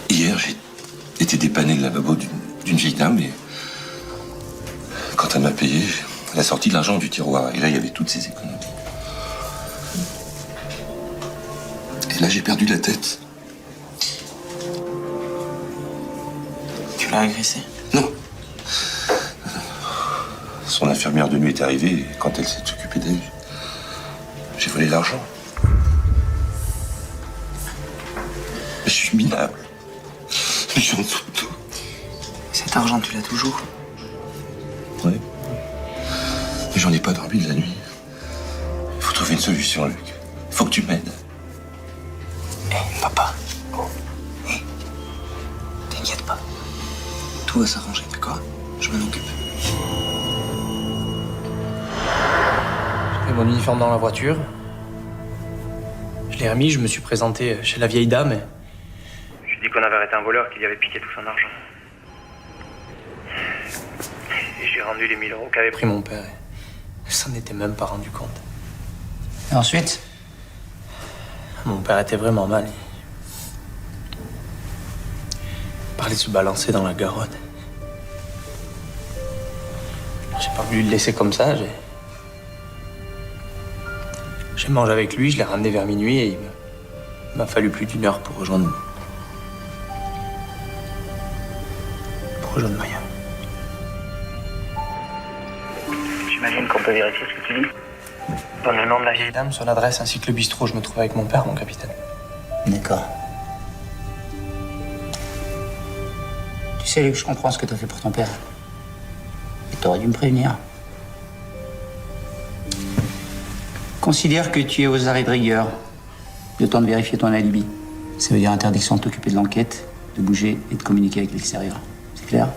[SPEAKER 8] hier, j'ai été dépanné le lavabo d'une vieille dame et quand elle m'a payé, elle a sorti de l'argent du tiroir. Et là, il y avait toutes ses économies. Et là, j'ai perdu la tête.
[SPEAKER 11] Tu l'as agressée?
[SPEAKER 8] Non. Son infirmière de nuit est arrivée et quand elle s'est occupée d'elle, j'ai volé l'argent. Je suis minable. Je suis en dessous de tout.
[SPEAKER 11] Cet argent, tu l'as toujours?
[SPEAKER 8] Oui. Mais j'en ai pas dormi de la nuit. Il faut trouver une solution, Luc. Il faut que tu m'aides.
[SPEAKER 11] Hé, papa. Hé. T'inquiète pas. Tout va s'arranger, d'accord? Je m'en occupe.
[SPEAKER 12] J'ai mis mon uniforme dans la voiture. Je l'ai remis, je me suis présenté chez la vieille dame.
[SPEAKER 9] Je lui ai dit qu'on avait arrêté un voleur, qu'il y avait piqué tout son argent. Et j'ai rendu les 1000 euros qu'avait pris
[SPEAKER 12] Pris mon père. Elle s'en était même pas rendu compte.
[SPEAKER 11] Et ensuite?
[SPEAKER 12] Mon père était vraiment mal. Il parlait de se balancer dans la Garonne. J'ai pas voulu le laisser comme ça. J'ai mangé avec lui, je l'ai ramené vers minuit et il m'a fallu plus d'1 heure pour rejoindre Maya.
[SPEAKER 9] J'imagine qu'on peut vérifier ce que tu dis.
[SPEAKER 12] Donne le nom de la vieille dame, son adresse ainsi que le bistrot où je me trouve avec mon père, mon capitaine.
[SPEAKER 11] D'accord. Tu sais, Luc, je comprends ce que t'as fait pour ton père. Et t'aurais dû me prévenir. Considère que tu es aux arrêts de rigueur. Le temps de vérifier ton alibi. Ça veut dire interdiction de t'occuper de l'enquête, de bouger et de communiquer avec l'extérieur. C'est clair?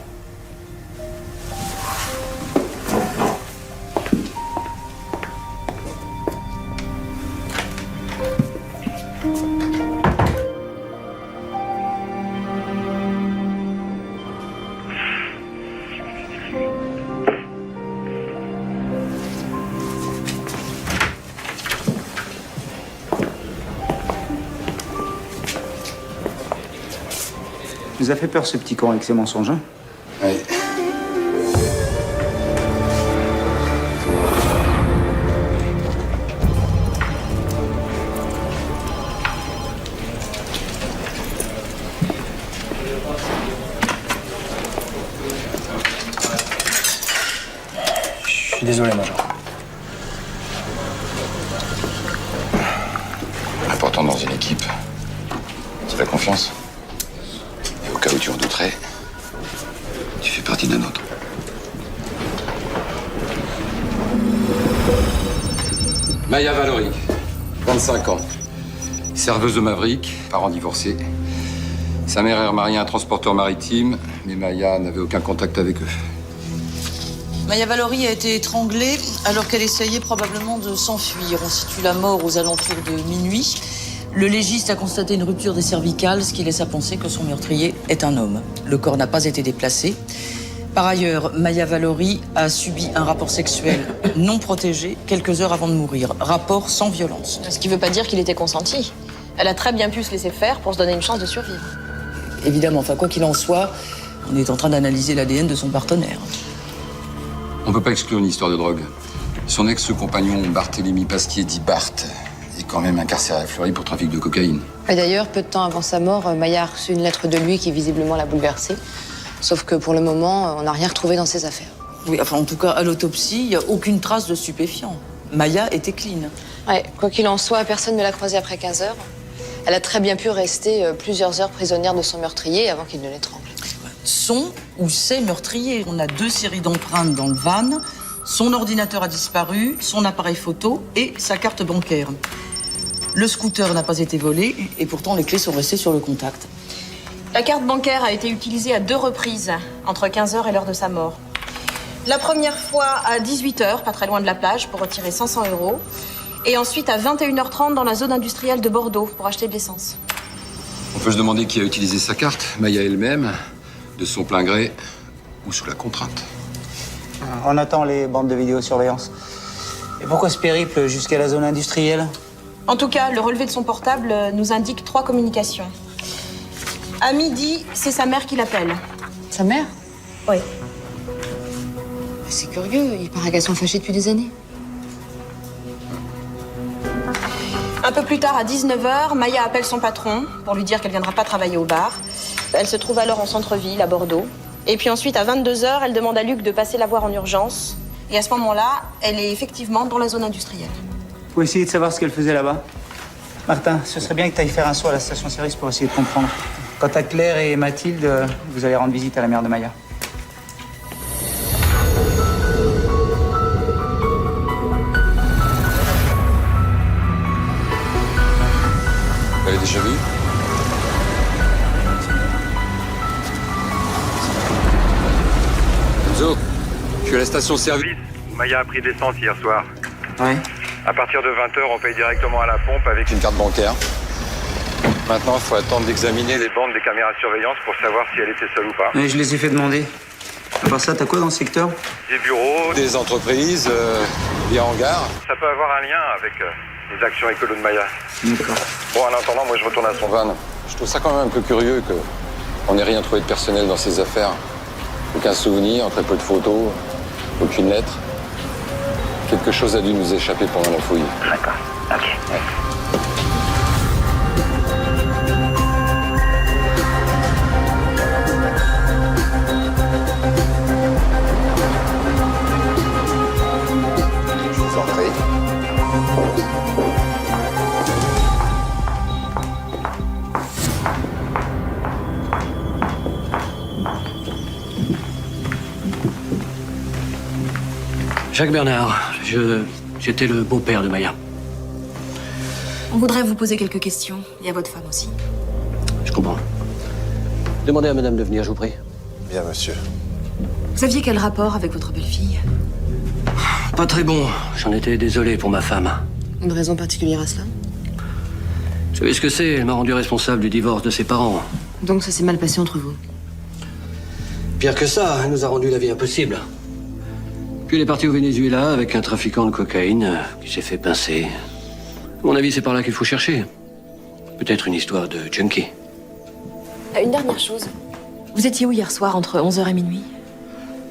[SPEAKER 11] Vous a fait peur ce petit con avec ses mensonges, hein?
[SPEAKER 6] Oui.
[SPEAKER 12] Je suis désolé, Major.
[SPEAKER 6] L'important dans une équipe, c'est la confiance. Et au cas où tu en douterais, tu fais partie d'un autre. Maya Valory, 25 ans. Serveuse au Maverick, parents divorcés. Sa mère est remariée à un transporteur maritime, mais Maya n'avait aucun contact avec eux.
[SPEAKER 4] Maya Valory a été étranglée alors qu'elle essayait probablement de s'enfuir. On situe la mort aux alentours de minuit. Le légiste a constaté une rupture des cervicales, ce qui laisse à penser que son meurtrier est un homme. Le corps n'a pas été déplacé. Par ailleurs, Maya Valory a subi un rapport sexuel non protégé quelques heures avant de mourir. Rapport sans violence.
[SPEAKER 1] Ce qui veut pas dire qu'il était consenti. Elle a très bien pu se laisser faire pour se donner une chance de survivre.
[SPEAKER 4] Évidemment, enfin quoi qu'il en soit, on est en train d'analyser l'ADN de son partenaire.
[SPEAKER 6] On peut pas exclure une histoire de drogue. Son ex-compagnon Barthélemy Pasquier, dit Bart, est quand même incarcéré à Fleury pour trafic de cocaïne.
[SPEAKER 1] Et d'ailleurs, peu de temps avant sa mort, Maya a reçu une lettre de lui qui visiblement l'a bouleversée. Sauf que pour le moment, on n'a rien retrouvé dans ses affaires.
[SPEAKER 4] Oui, enfin en tout cas, à l'autopsie, il n'y a aucune trace de stupéfiant. Maya était clean.
[SPEAKER 1] Ouais, quoi qu'il en soit, personne ne l'a croisée après 15 heures. Elle a très bien pu rester plusieurs heures prisonnière de son meurtrier avant qu'il ne l'étrangle.
[SPEAKER 4] Son ou ses meurtriers. On a 2 séries d'empreintes dans le van. Son ordinateur a disparu, son appareil photo et sa carte bancaire. Le scooter n'a pas été volé et pourtant les clés sont restées sur le contact.
[SPEAKER 15] La carte bancaire a été utilisée à 2 reprises, entre 15h et l'heure de sa mort. La première fois à 18h, pas très loin de la plage, pour retirer 500 €. Et ensuite à 21h30 dans la zone industrielle de Bordeaux, pour acheter de l'essence.
[SPEAKER 6] On peut se demander qui a utilisé sa carte, Maya elle-même, de son plein gré ou sous la contrainte.
[SPEAKER 11] On attend les bandes de vidéosurveillance. Et pourquoi ce périple jusqu'à la zone industrielle?
[SPEAKER 15] En tout cas, le relevé de son portable nous indique 3 communications. À midi, c'est sa mère qui l'appelle.
[SPEAKER 1] Sa mère?
[SPEAKER 15] Oui.
[SPEAKER 1] C'est curieux, il paraît qu'elles sont fâchées depuis des années.
[SPEAKER 15] Un peu plus tard, à 19h, Maya appelle son patron pour lui dire qu'elle viendra pas travailler au bar. Elle se trouve alors en centre-ville, à Bordeaux. Et puis ensuite, à 22h, elle demande à Luc de passer la voir en urgence. Et à ce moment-là, elle est effectivement dans la zone industrielle.
[SPEAKER 11] Faut essayer de savoir ce qu'elle faisait là-bas. Martin, ce serait bien que tu ailles faire un saut à la station-service pour essayer de comprendre. Quant à Claire et Mathilde, vous allez rendre visite à la mère de Maya.
[SPEAKER 6] Vous l'avez déjà vu? Enzo, je suis à la station-service.
[SPEAKER 9] Maya a pris de l'essence hier soir.
[SPEAKER 11] Ouais.
[SPEAKER 9] À partir de 20h, on paye directement à la pompe avec
[SPEAKER 6] Une carte bancaire.
[SPEAKER 9] Maintenant, il faut attendre d'examiner les bandes des caméras de surveillance pour savoir si elle était seule ou pas.
[SPEAKER 11] Ouais, je les ai fait demander. À part ça, t'as quoi dans le secteur?
[SPEAKER 9] Des bureaux,
[SPEAKER 6] Des entreprises, des hangars.
[SPEAKER 9] ça peut avoir un lien avec les actions écolo de Maya.
[SPEAKER 11] D'accord.
[SPEAKER 9] Bon, en attendant, moi je retourne à son van.
[SPEAKER 6] Je trouve ça quand même un peu curieux qu'on n'ait rien trouvé de personnel dans ces affaires. Aucun souvenir, très peu de photos, aucune lettre. Quelque chose a dû nous échapper pendant la fouille.
[SPEAKER 9] D'accord, ok.
[SPEAKER 6] Je vous en prie.
[SPEAKER 3] Jacques Bernard, j'étais le beau-père de Maya.
[SPEAKER 15] On voudrait vous poser quelques questions, et à votre femme aussi.
[SPEAKER 3] Je comprends. Demandez à madame de venir, je vous prie.
[SPEAKER 16] Bien, monsieur.
[SPEAKER 15] Vous aviez quel rapport avec votre belle-fille?
[SPEAKER 3] Pas très bon, j'en étais désolé pour ma femme.
[SPEAKER 1] Une raison particulière à cela?
[SPEAKER 3] Vous savez ce que c'est? Elle m'a rendu responsable du divorce de ses parents.
[SPEAKER 1] Donc ça s'est mal passé entre vous?
[SPEAKER 3] Pire que ça, elle nous a rendu la vie impossible. Puis elle est partie au Venezuela avec un trafiquant de cocaïne qui s'est fait pincer. À mon avis, c'est par là qu'il faut chercher. Peut-être une histoire de junkie.
[SPEAKER 15] Une dernière chose. Vous étiez où hier soir, entre 11h et minuit?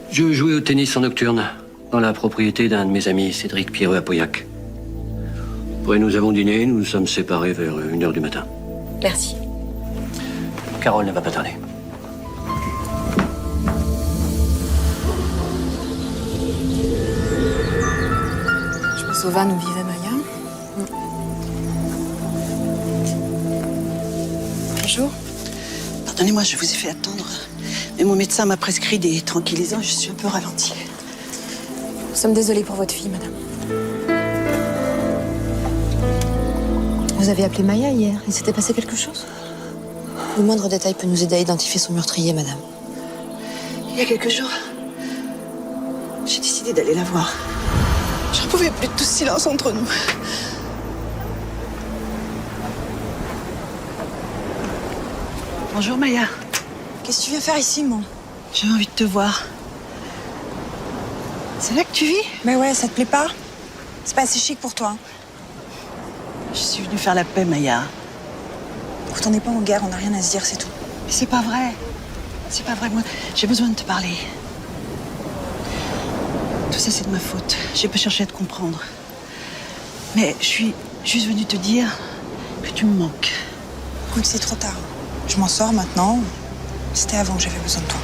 [SPEAKER 3] Je jouais au tennis en nocturne, dans la propriété d'un de mes amis, Cédric Pierreux à Pauillac. Après, nous avons dîné, nous nous sommes séparés vers 1h du matin.
[SPEAKER 15] Merci.
[SPEAKER 3] Carole ne va pas tarder.
[SPEAKER 15] Je pense au van où vivait Maya.
[SPEAKER 17] Bonjour. Pardonnez-moi, je vous ai fait attendre. Mais mon médecin m'a prescrit des tranquillisants, je suis un peu ralentie.
[SPEAKER 15] Nous sommes désolés pour votre fille, madame.
[SPEAKER 1] Vous avez appelé Maya hier. Il s'était passé quelque chose? Le moindre détail peut nous aider à identifier son meurtrier, madame.
[SPEAKER 17] Il y a quelques jours, j'ai décidé d'aller la voir. Je ne pouvais plus de tout ce silence entre nous. Bonjour Maya. Qu'est-ce que tu viens faire ici, mon? J'ai envie de te voir. C'est là que tu vis?
[SPEAKER 19] Mais ouais, ça te plaît pas? C'est pas assez chic pour toi.
[SPEAKER 17] Je suis venue faire la paix, Maya.
[SPEAKER 19] Écoute, on n'est pas en guerre, on n'a rien à se dire, c'est tout.
[SPEAKER 17] Mais c'est pas vrai. C'est pas vrai, moi, j'ai besoin de te parler. Tout ça, c'est de ma faute. J'ai pas cherché à te comprendre. Mais je suis juste venue te dire que tu me manques.
[SPEAKER 19] Écoute, c'est trop tard. Je m'en sors maintenant. C'était avant que j'avais besoin de toi.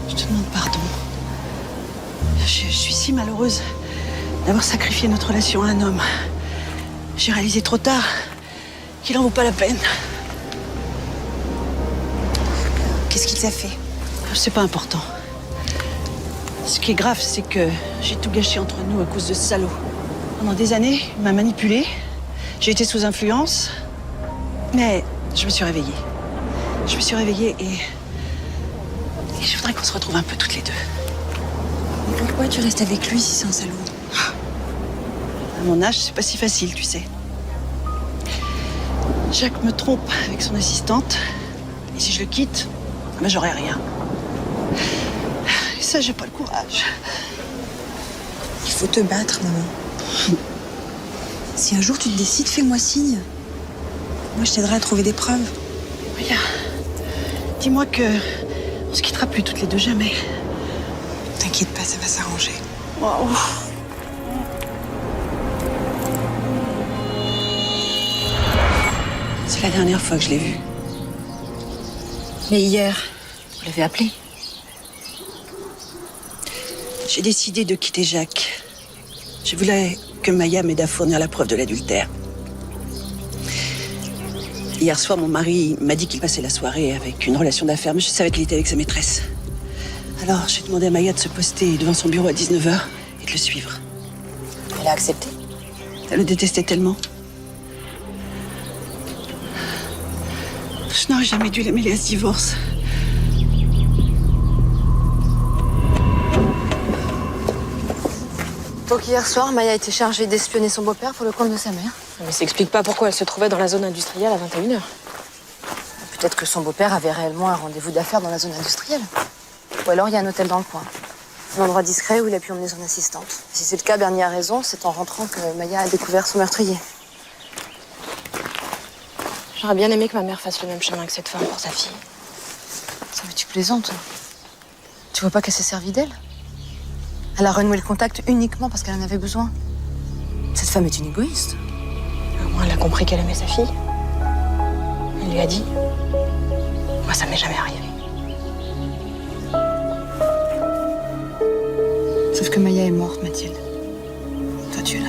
[SPEAKER 17] Je te demande pardon. Je suis si malheureuse d'avoir sacrifié notre relation à un homme. J'ai réalisé trop tard qu'il en vaut pas la peine.
[SPEAKER 19] Qu'est-ce qu'il t'a fait?
[SPEAKER 17] C'est pas important. Ce qui est grave, c'est que j'ai tout gâché entre nous à cause de ce salaud. Pendant des années, il m'a manipulée. J'ai été sous influence. Mais je me suis réveillée. Je me suis réveillée et je voudrais qu'on se retrouve un peu toutes les deux.
[SPEAKER 19] Mais pourquoi tu restes avec lui si c'est un salaud?
[SPEAKER 17] À mon âge, c'est pas si facile, tu sais. Jacques me trompe avec son assistante. Et si je le quitte, ben j'aurai rien. Et ça, j'ai pas le courage.
[SPEAKER 19] Il faut te battre, maman. Si un jour tu te décides, fais-moi signe. Moi, je t'aiderai à trouver des preuves.
[SPEAKER 17] Regarde, dis-moi que on se quittera plus toutes les deux, jamais.
[SPEAKER 19] T'inquiète pas, ça va s'arranger.
[SPEAKER 17] Waouh. C'est la dernière fois que je l'ai vu.
[SPEAKER 19] Mais hier, vous l'avez appelé?
[SPEAKER 17] J'ai décidé de quitter Jacques. Je voulais que Maya m'aide à fournir la preuve de l'adultère. Hier soir, mon mari m'a dit qu'il passait la soirée avec une relation d'affaires, mais je savais qu'il était avec sa maîtresse. Alors, j'ai demandé à Maya de se poster devant son bureau à 19h et de le suivre.
[SPEAKER 19] Elle a accepté?
[SPEAKER 17] Elle le détestait tellement. Je n'aurais jamais dû la mêler à ce divorce.
[SPEAKER 1] Donc hier soir, Maya a été chargée d'espionner son beau-père pour le compte de sa mère.
[SPEAKER 7] Mais ça explique pas pourquoi elle se trouvait dans la zone industrielle à 21h.
[SPEAKER 1] Peut-être que son beau-père avait réellement un rendez-vous d'affaires dans la zone industrielle. Ou alors il y a un hôtel dans le coin. Un endroit discret où il a pu emmener son assistante. Si c'est le cas, Bernie a raison, c'est en rentrant que Maya a découvert son meurtrier.
[SPEAKER 15] J'aurais bien aimé que ma mère fasse le même chemin que cette femme pour sa fille.
[SPEAKER 1] Ça veut tu plaisantes? Tu vois pas qu'elle s'est servie d'elle? Elle a renoué le contact uniquement parce qu'elle en avait besoin. Cette femme est une égoïste.
[SPEAKER 15] Au moins, elle a compris qu'elle aimait sa fille. Elle lui a dit. Moi, ça m'est jamais arrivé.
[SPEAKER 1] Sauf que Maya est morte, Mathilde. Toi, tu es là.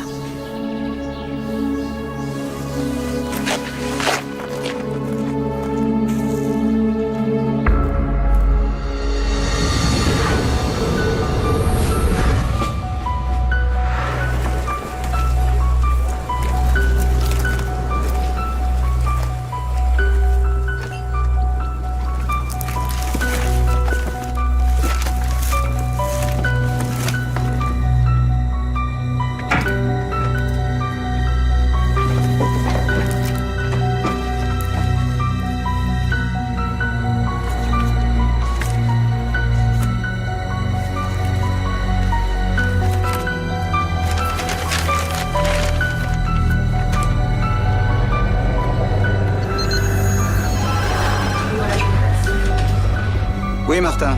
[SPEAKER 22] Oui, Martin.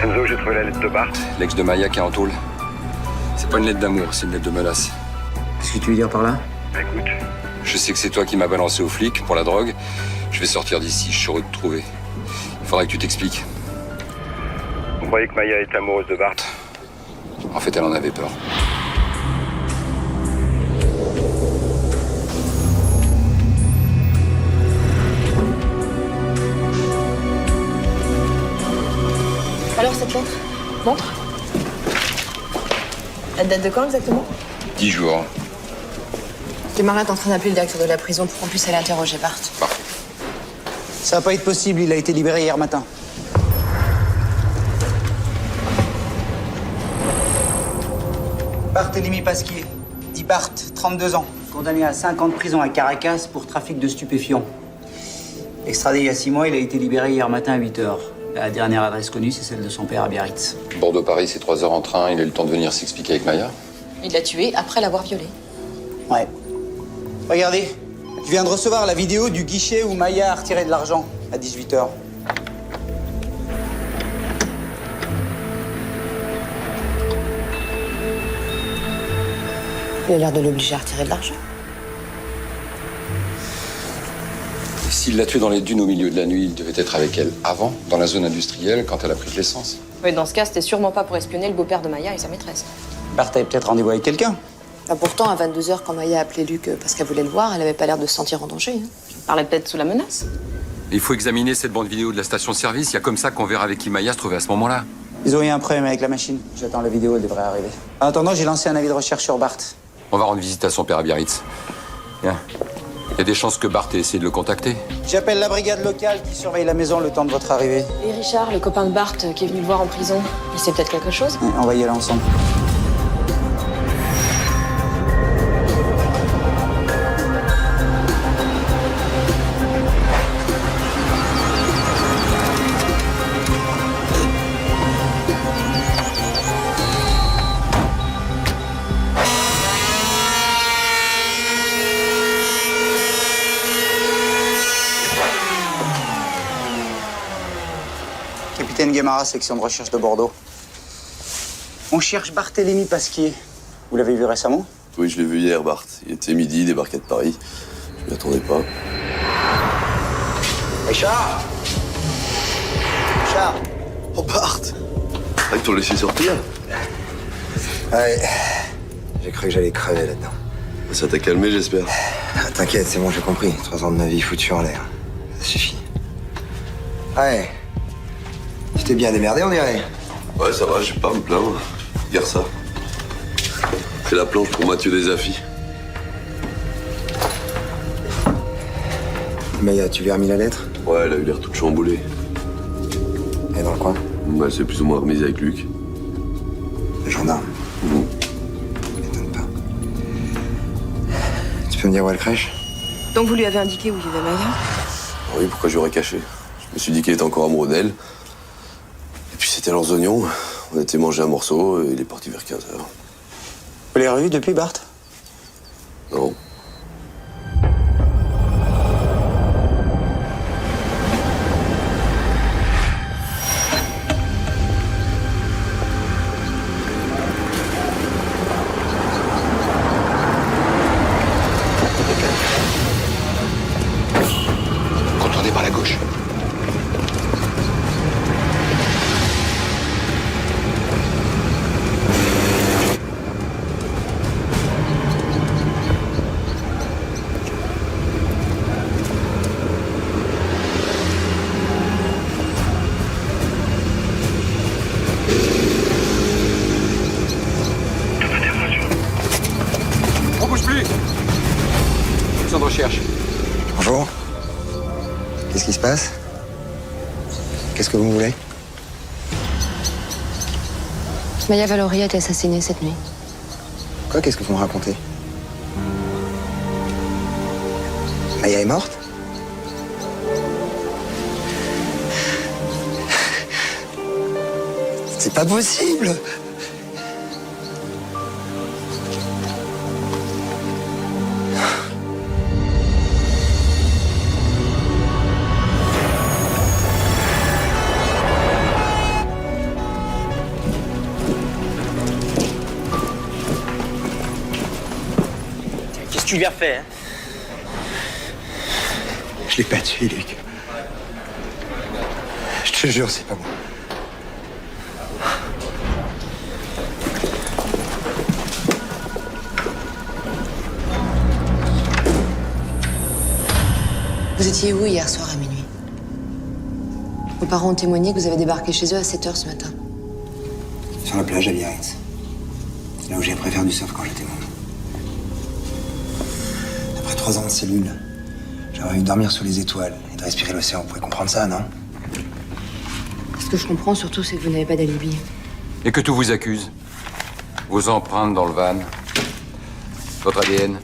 [SPEAKER 9] Enzo, j'ai trouvé la lettre de Bart, l'ex de Maya qui est en tôle. C'est pas une lettre d'amour, c'est une lettre de menace.
[SPEAKER 22] Qu'est-ce que tu veux dire par là?
[SPEAKER 9] Écoute, je sais que c'est toi qui m'as balancé aux flics pour la drogue. Je vais sortir d'ici, je suis heureux de te trouver. Il faudrait que tu t'expliques. On croyait que Maya était amoureuse de Bart. En fait, elle en avait peur.
[SPEAKER 15] Alors, cette lettre? Montre. Elle date de quand exactement?
[SPEAKER 9] 10 jours.
[SPEAKER 1] Guémarin est en train d'appeler le directeur de la prison pour qu'on puisse aller interroger Bart.
[SPEAKER 11] Ça va pas être possible, il a été libéré hier matin. Barthélemy Pasquier, dit Bart, 32 ans, condamné à 5 ans de prison à Caracas pour trafic de stupéfiants. Extradé il y a 6 mois, il a été libéré hier matin à 8h. La dernière adresse connue, c'est celle de son père à Biarritz.
[SPEAKER 9] Bordeaux-Paris, c'est 3 heures en train. Il a eu le temps de venir s'expliquer avec Maya.
[SPEAKER 15] Il l'a tuée après l'avoir violée.
[SPEAKER 11] Ouais. Regardez, je viens de recevoir la vidéo du guichet où Maya a retiré de l'argent à 18h.
[SPEAKER 1] Il a l'air de l'obliger à retirer de l'argent.
[SPEAKER 9] Et s'il l'a tuée dans les dunes au milieu de la nuit, il devait être avec elle avant, dans la zone industrielle, quand elle a pris de l'essence.
[SPEAKER 15] Oui, dans ce cas, c'était sûrement pas pour espionner le beau-père de Maya et sa maîtresse.
[SPEAKER 11] Bart avait peut-être rendez-vous avec quelqu'un.
[SPEAKER 1] Bah pourtant, à 22h, quand Maya a appelé Luc parce qu'elle voulait le voir, elle avait pas l'air de se sentir en danger. Hein.
[SPEAKER 15] Elle parlait peut-être sous la menace.
[SPEAKER 9] Il faut examiner cette bande vidéo de la station-service. Il y a comme ça qu'on verra avec qui Maya se trouvait à ce moment-là.
[SPEAKER 11] Ils ont eu un problème avec la machine. J'attends la vidéo, elle devrait arriver. En attendant, j'ai lancé un avis de recherche sur Bart.
[SPEAKER 9] On va rendre visite à son père à Biarritz. Bien. Il y a des chances que Bart ait essayé de le contacter.
[SPEAKER 11] J'appelle la brigade locale qui surveille la maison le temps de votre arrivée.
[SPEAKER 15] Et Richard, le copain de Bart qui est venu le voir en prison, il sait peut-être quelque chose?
[SPEAKER 11] On va y aller ensemble. Capitaine Guémara, section de recherche de Bordeaux. On cherche Barthélemy Pasquier. Vous l'avez vu récemment?
[SPEAKER 8] Oui, je l'ai vu hier, Bart. Il était midi, débarqué de Paris. Je m'y attendais pas.
[SPEAKER 11] Richard! Richard!
[SPEAKER 8] Oh, Bart! Ah, ils t'ont laissé sortir?
[SPEAKER 10] Ouais. J'ai cru que j'allais crever là-dedans.
[SPEAKER 8] Ça t'a calmé, j'espère.
[SPEAKER 10] Ah, t'inquiète, c'est bon, j'ai compris. 3 ans de ma vie foutus en l'air. Ça suffit. Ouais. Tu t'es bien démerdé, on dirait.
[SPEAKER 8] Ouais, ça va, je vais pas me plaindre. Regarde ça. C'est la planche pour Mathieu Desafis.
[SPEAKER 10] Mais tu lui as remis la lettre?
[SPEAKER 8] Ouais, elle a eu l'air toute chamboulée.
[SPEAKER 10] Elle est dans le coin?
[SPEAKER 8] Ouais, elle s'est plus ou moins remise avec Luc.
[SPEAKER 10] Le gendarme? M'étonne pas. Tu peux me dire où elle crèche?
[SPEAKER 15] Donc vous lui avez indiqué où vivait Maya?
[SPEAKER 8] Oui, pourquoi j'aurais caché? Je me suis dit qu'il était encore amoureux d'elle. Et puis c'était leurs oignons. On a été manger un morceau et il est parti vers 15h.
[SPEAKER 11] Vous l'avez revu depuis, Bart?
[SPEAKER 8] Non.
[SPEAKER 9] Contournez par la gauche. On bouge plus. Section de recherche.
[SPEAKER 10] Bonjour. Qu'est-ce qui se passe? Qu'est-ce que vous voulez?
[SPEAKER 1] Maya Valoria a été assassinée cette nuit.
[SPEAKER 10] Quoi? Qu'est-ce que vous me racontez? Maya est morte? C'est pas possible!
[SPEAKER 12] Qu'est-ce que tu lui as fait, hein?
[SPEAKER 10] Je l'ai pas tué, Luc. Je te jure, c'est pas moi.
[SPEAKER 1] Vous étiez où hier soir à minuit? Vos parents ont témoigné que vous avez débarqué chez eux à 7h ce matin.
[SPEAKER 10] Sur la plage à Biarritz. Là où j'ai appris à faire du surf quand j'étais môme. Après 3 ans de cellule, j'aurais envie de dormir sous les étoiles et de respirer l'océan. Vous pouvez comprendre ça, non?
[SPEAKER 1] Ce que je comprends surtout, c'est que vous n'avez pas d'alibi.
[SPEAKER 9] Et que tout vous accuse. Vos empreintes dans le van. Votre ADN.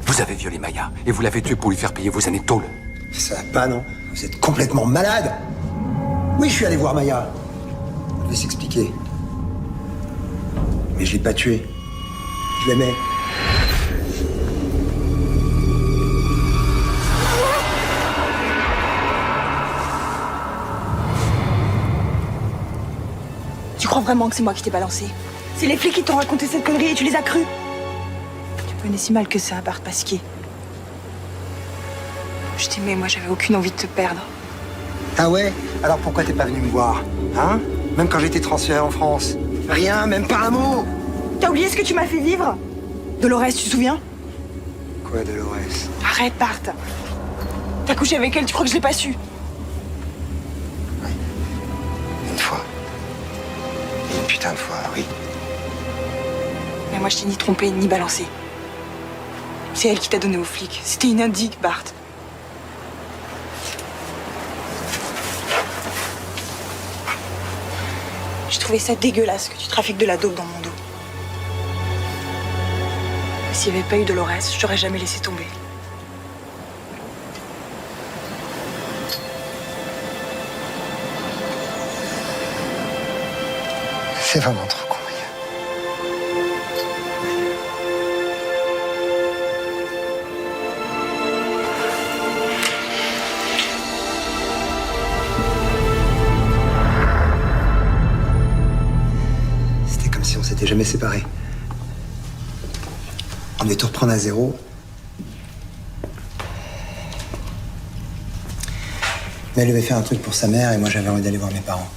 [SPEAKER 9] Vous avez violé Maya et vous l'avez tuée pour lui faire payer vos années de tôle.
[SPEAKER 10] Ça va pas, non? Vous êtes complètement malade! Oui, je suis allé voir Maya. Elle devait s'expliquer. Mais je l'ai pas tuée. Je l'aimais.
[SPEAKER 19] Tu crois vraiment que c'est moi qui t'ai balancé? C'est les flics qui t'ont raconté cette connerie et tu les as crus? Tu me connais si mal que ça, Bart Pasquier. Je t'aimais, moi j'avais aucune envie de te perdre.
[SPEAKER 10] Ah ouais? Alors pourquoi t'es pas venu me voir? Hein? Même quand j'étais transféré en France.
[SPEAKER 17] Rien, même pas un mot. T'as oublié ce que tu m'as fait vivre? Dolores, tu te souviens?
[SPEAKER 10] Quoi, Dolores?
[SPEAKER 17] Arrête, Bart. T'as couché avec elle, tu crois que je l'ai pas su?
[SPEAKER 10] Une fois. Une putain de fois, oui.
[SPEAKER 17] Mais moi, je t'ai ni trompé, ni balancé. C'est elle qui t'a donné aux flics. C'était une indique, Bart. Je trouvais ça dégueulasse que tu trafiques de la dope dans mon dos. Mais s'il n'y avait pas eu Dolores, je t'aurais jamais laissé tomber.
[SPEAKER 10] C'est vraiment trop con, Maya. C'était comme si on s'était jamais séparés. On devait tout reprendre à zéro. Mais elle devait faire un truc pour sa mère et moi j'avais envie d'aller voir mes parents.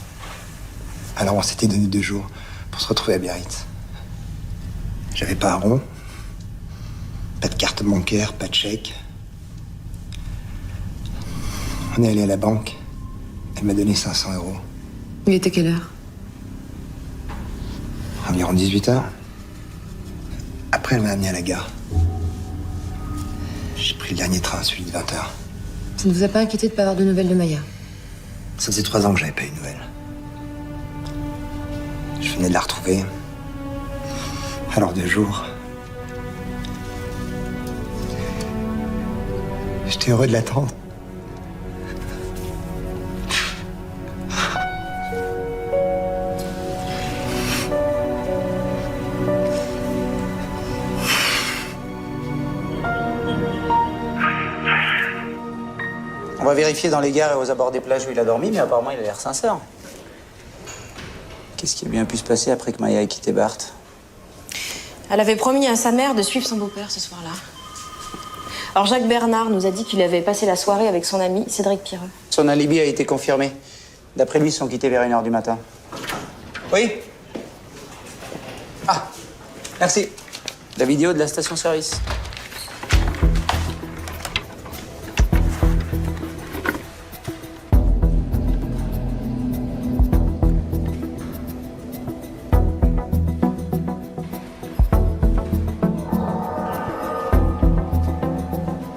[SPEAKER 10] Alors on s'était donné 2 jours pour se retrouver à Biarritz. J'avais pas un rond, pas de carte bancaire, pas de chèque. On est allé à la banque. Elle m'a donné 500 €.
[SPEAKER 1] Il était quelle heure?
[SPEAKER 10] Environ 18 h. Après, elle m'a amené à la gare. J'ai pris le dernier train, celui de 20 h.
[SPEAKER 1] Ça ne vous a pas inquiété de ne pas avoir de nouvelles de Maya?
[SPEAKER 10] Ça faisait 3 ans que j'avais pas eu de nouvelles. Je venais de la retrouver. Alors 2 jours. J'étais heureux de l'attendre.
[SPEAKER 11] On va vérifier dans les gares et aux abords des plages où il a dormi, mais apparemment il a l'air sincère. Qu'est-ce qui a bien pu se passer après que Maya ait quitté Bart?
[SPEAKER 15] Elle avait promis à sa mère de suivre son beau-père ce soir-là. Alors Jacques Bernard nous a dit qu'il avait passé la soirée avec son ami Cédric Pireux.
[SPEAKER 11] Son alibi a été confirmé. D'après lui, ils sont quittés vers 1 h du matin. Oui? Ah, merci. La vidéo de la station-service.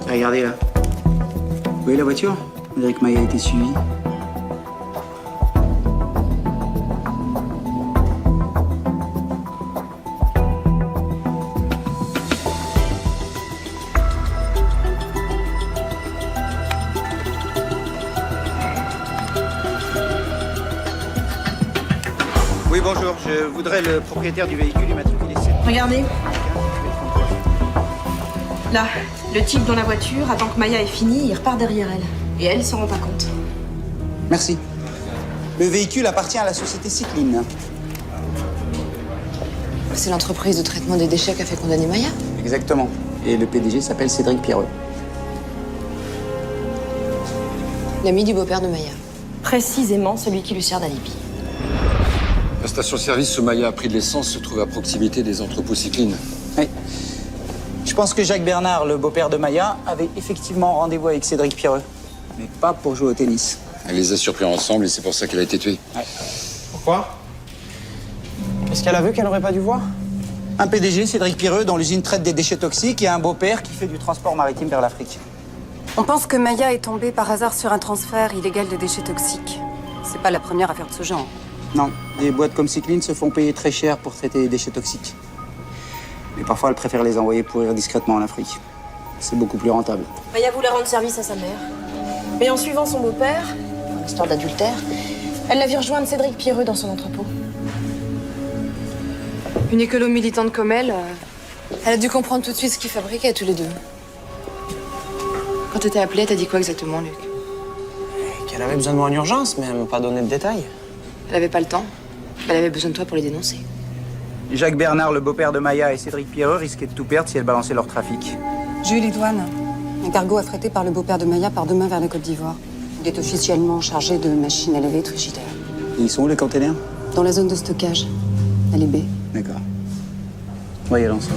[SPEAKER 11] Regardez là. Vous voyez la voiture? On dirait que Maya a été suivie.
[SPEAKER 12] Oui, bonjour. Je voudrais le propriétaire du véhicule immatriculé 7.
[SPEAKER 15] Regardez. Là, le type dans la voiture, attend que Maya ait fini, il repart derrière elle. Et elle s'en rend pas compte.
[SPEAKER 11] Merci. Le véhicule appartient à la société Cycline.
[SPEAKER 1] C'est l'entreprise de traitement des déchets qu'a fait condamner Maya?
[SPEAKER 11] Exactement. Et le PDG s'appelle Cédric Pireux.
[SPEAKER 1] L'ami du beau-père de Maya.
[SPEAKER 15] Précisément celui qui lui sert d'alibi.
[SPEAKER 6] La station-service où Maya a pris de l'essence se trouve à proximité des entrepôts Cycline.
[SPEAKER 11] Oui. Je pense que Jacques Bernard, le beau-père de Maya, avait effectivement rendez-vous avec Cédric Pireux. Mais pas pour jouer au tennis.
[SPEAKER 6] Elle les a surpris ensemble et c'est pour ça qu'elle a été tuée.
[SPEAKER 11] Ouais.
[SPEAKER 12] Pourquoi? Est-ce qu'elle a vu qu'elle n'aurait pas dû voir?
[SPEAKER 11] Un PDG, Cédric Pireux, dont l'usine traite des déchets toxiques, et un beau-père qui fait du transport maritime vers l'Afrique.
[SPEAKER 18] On pense que Maya est tombée par hasard sur un transfert illégal de déchets toxiques. C'est pas la première affaire de ce genre.
[SPEAKER 11] Non, des boîtes comme Cycline se font payer très cher pour traiter les déchets toxiques. Mais parfois, elle préfère les envoyer pourrir discrètement en Afrique. C'est beaucoup plus rentable.
[SPEAKER 15] Maya voulait rendre service à sa mère. Mais en suivant son beau-père, une histoire d'adultère, elle l'a vu rejoindre Cédric Pireux dans son entrepôt.
[SPEAKER 1] Une écolo militante comme elle a dû comprendre tout de suite ce qu'ils fabriquaient tous les deux. Quand t'étais appelée, t'as dit quoi exactement, Luc?
[SPEAKER 12] Qu'elle avait besoin de moi en urgence, mais elle m'a pas donné de détails.
[SPEAKER 1] Elle avait pas le temps. Elle avait besoin de toi pour les dénoncer.
[SPEAKER 11] Jacques Bernard, le beau-père de Maya, et Cédric Pireux risquaient de tout perdre si elles balançaient leur trafic.
[SPEAKER 18] J'ai eu les douanes. Un cargo affrété par le beau-père de Maya part demain vers la Côte d'Ivoire. Il est officiellement chargé de machines à laver et de frigidaires.
[SPEAKER 11] Et ils sont où, les containers?
[SPEAKER 18] Dans la zone de stockage. Elle est B.
[SPEAKER 11] D'accord. Voyez l'ensemble.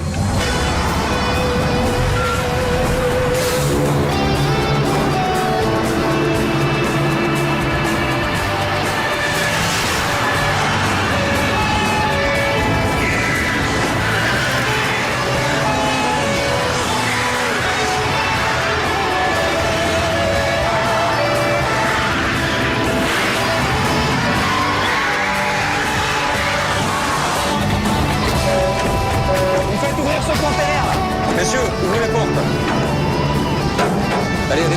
[SPEAKER 6] Messieurs, ouvrez la porte. Allez, allez.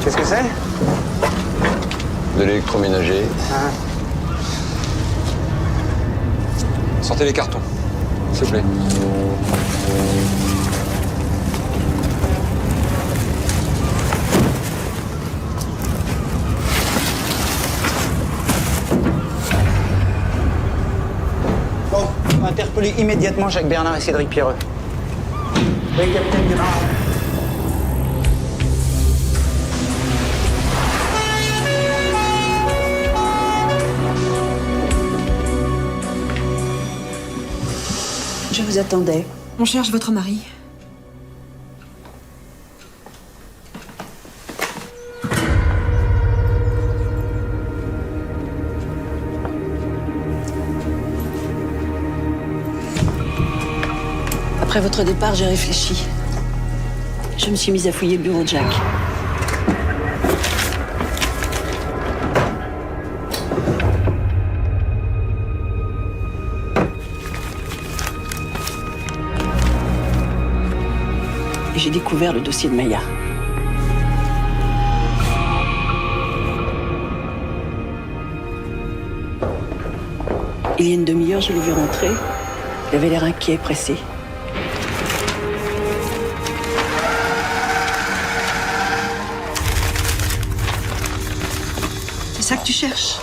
[SPEAKER 12] Qu'est-ce que c'est?
[SPEAKER 3] De l'électroménager.
[SPEAKER 6] Sortez les cartons, s'il vous plaît.
[SPEAKER 11] Bon, interpellez immédiatement Jacques Bernard et Cédric Pierreux. Oui, capitaine Guémard.
[SPEAKER 17] Je vous attendais.
[SPEAKER 19] On cherche votre mari.
[SPEAKER 17] Après votre départ, j'ai réfléchi. Je me suis mise à fouiller le bureau de Jacques. Et j'ai découvert le dossier de Maya. Il y a une demi-heure, je l'ai vu rentrer. Il avait l'air inquiet, pressé. C'est ça que tu cherches?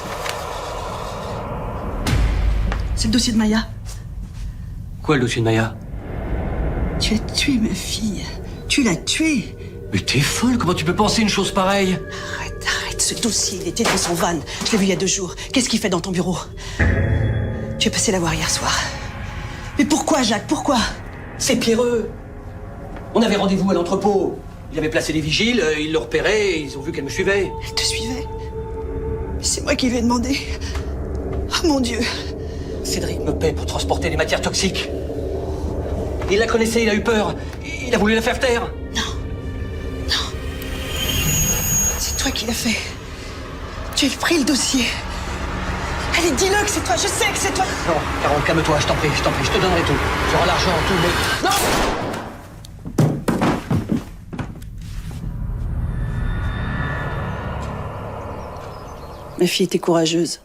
[SPEAKER 17] C'est le dossier de Maya.
[SPEAKER 3] Quoi, le dossier de Maya?
[SPEAKER 17] Tu as tué ma fille. Tu l'as tuée.
[SPEAKER 3] Mais t'es folle, comment tu peux penser une chose pareille?
[SPEAKER 17] Arrête, ce dossier, il était dans son van. Je l'ai vu il y a 2 jours. Qu'est-ce qu'il fait dans ton bureau? Tu es passé la voir hier soir. Mais pourquoi, Jacques, pourquoi?
[SPEAKER 3] C'est Pierreux. On avait rendez-vous à l'entrepôt. Il avait placé des vigiles, ils le repéraient et ils ont vu qu'elle me suivait.
[SPEAKER 17] Elle te suivait? Mais c'est moi qui lui ai demandé. Oh mon Dieu.
[SPEAKER 3] Cédric me paie pour transporter des matières toxiques. Il la connaissait, il a eu peur. Il a voulu la faire taire.
[SPEAKER 17] C'est toi qui l'as fait. Tu as pris le dossier. Allez, dis-le que c'est toi, je sais que c'est toi.
[SPEAKER 3] Non, Carole, calme-toi, je t'en prie, je te donnerai tout. Tu auras l'argent, tout, mais... Non!
[SPEAKER 17] Ma fille était courageuse.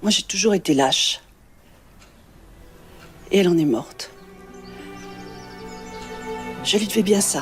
[SPEAKER 17] Moi, j'ai toujours été lâche. Et elle en est morte. Je lui devais bien ça.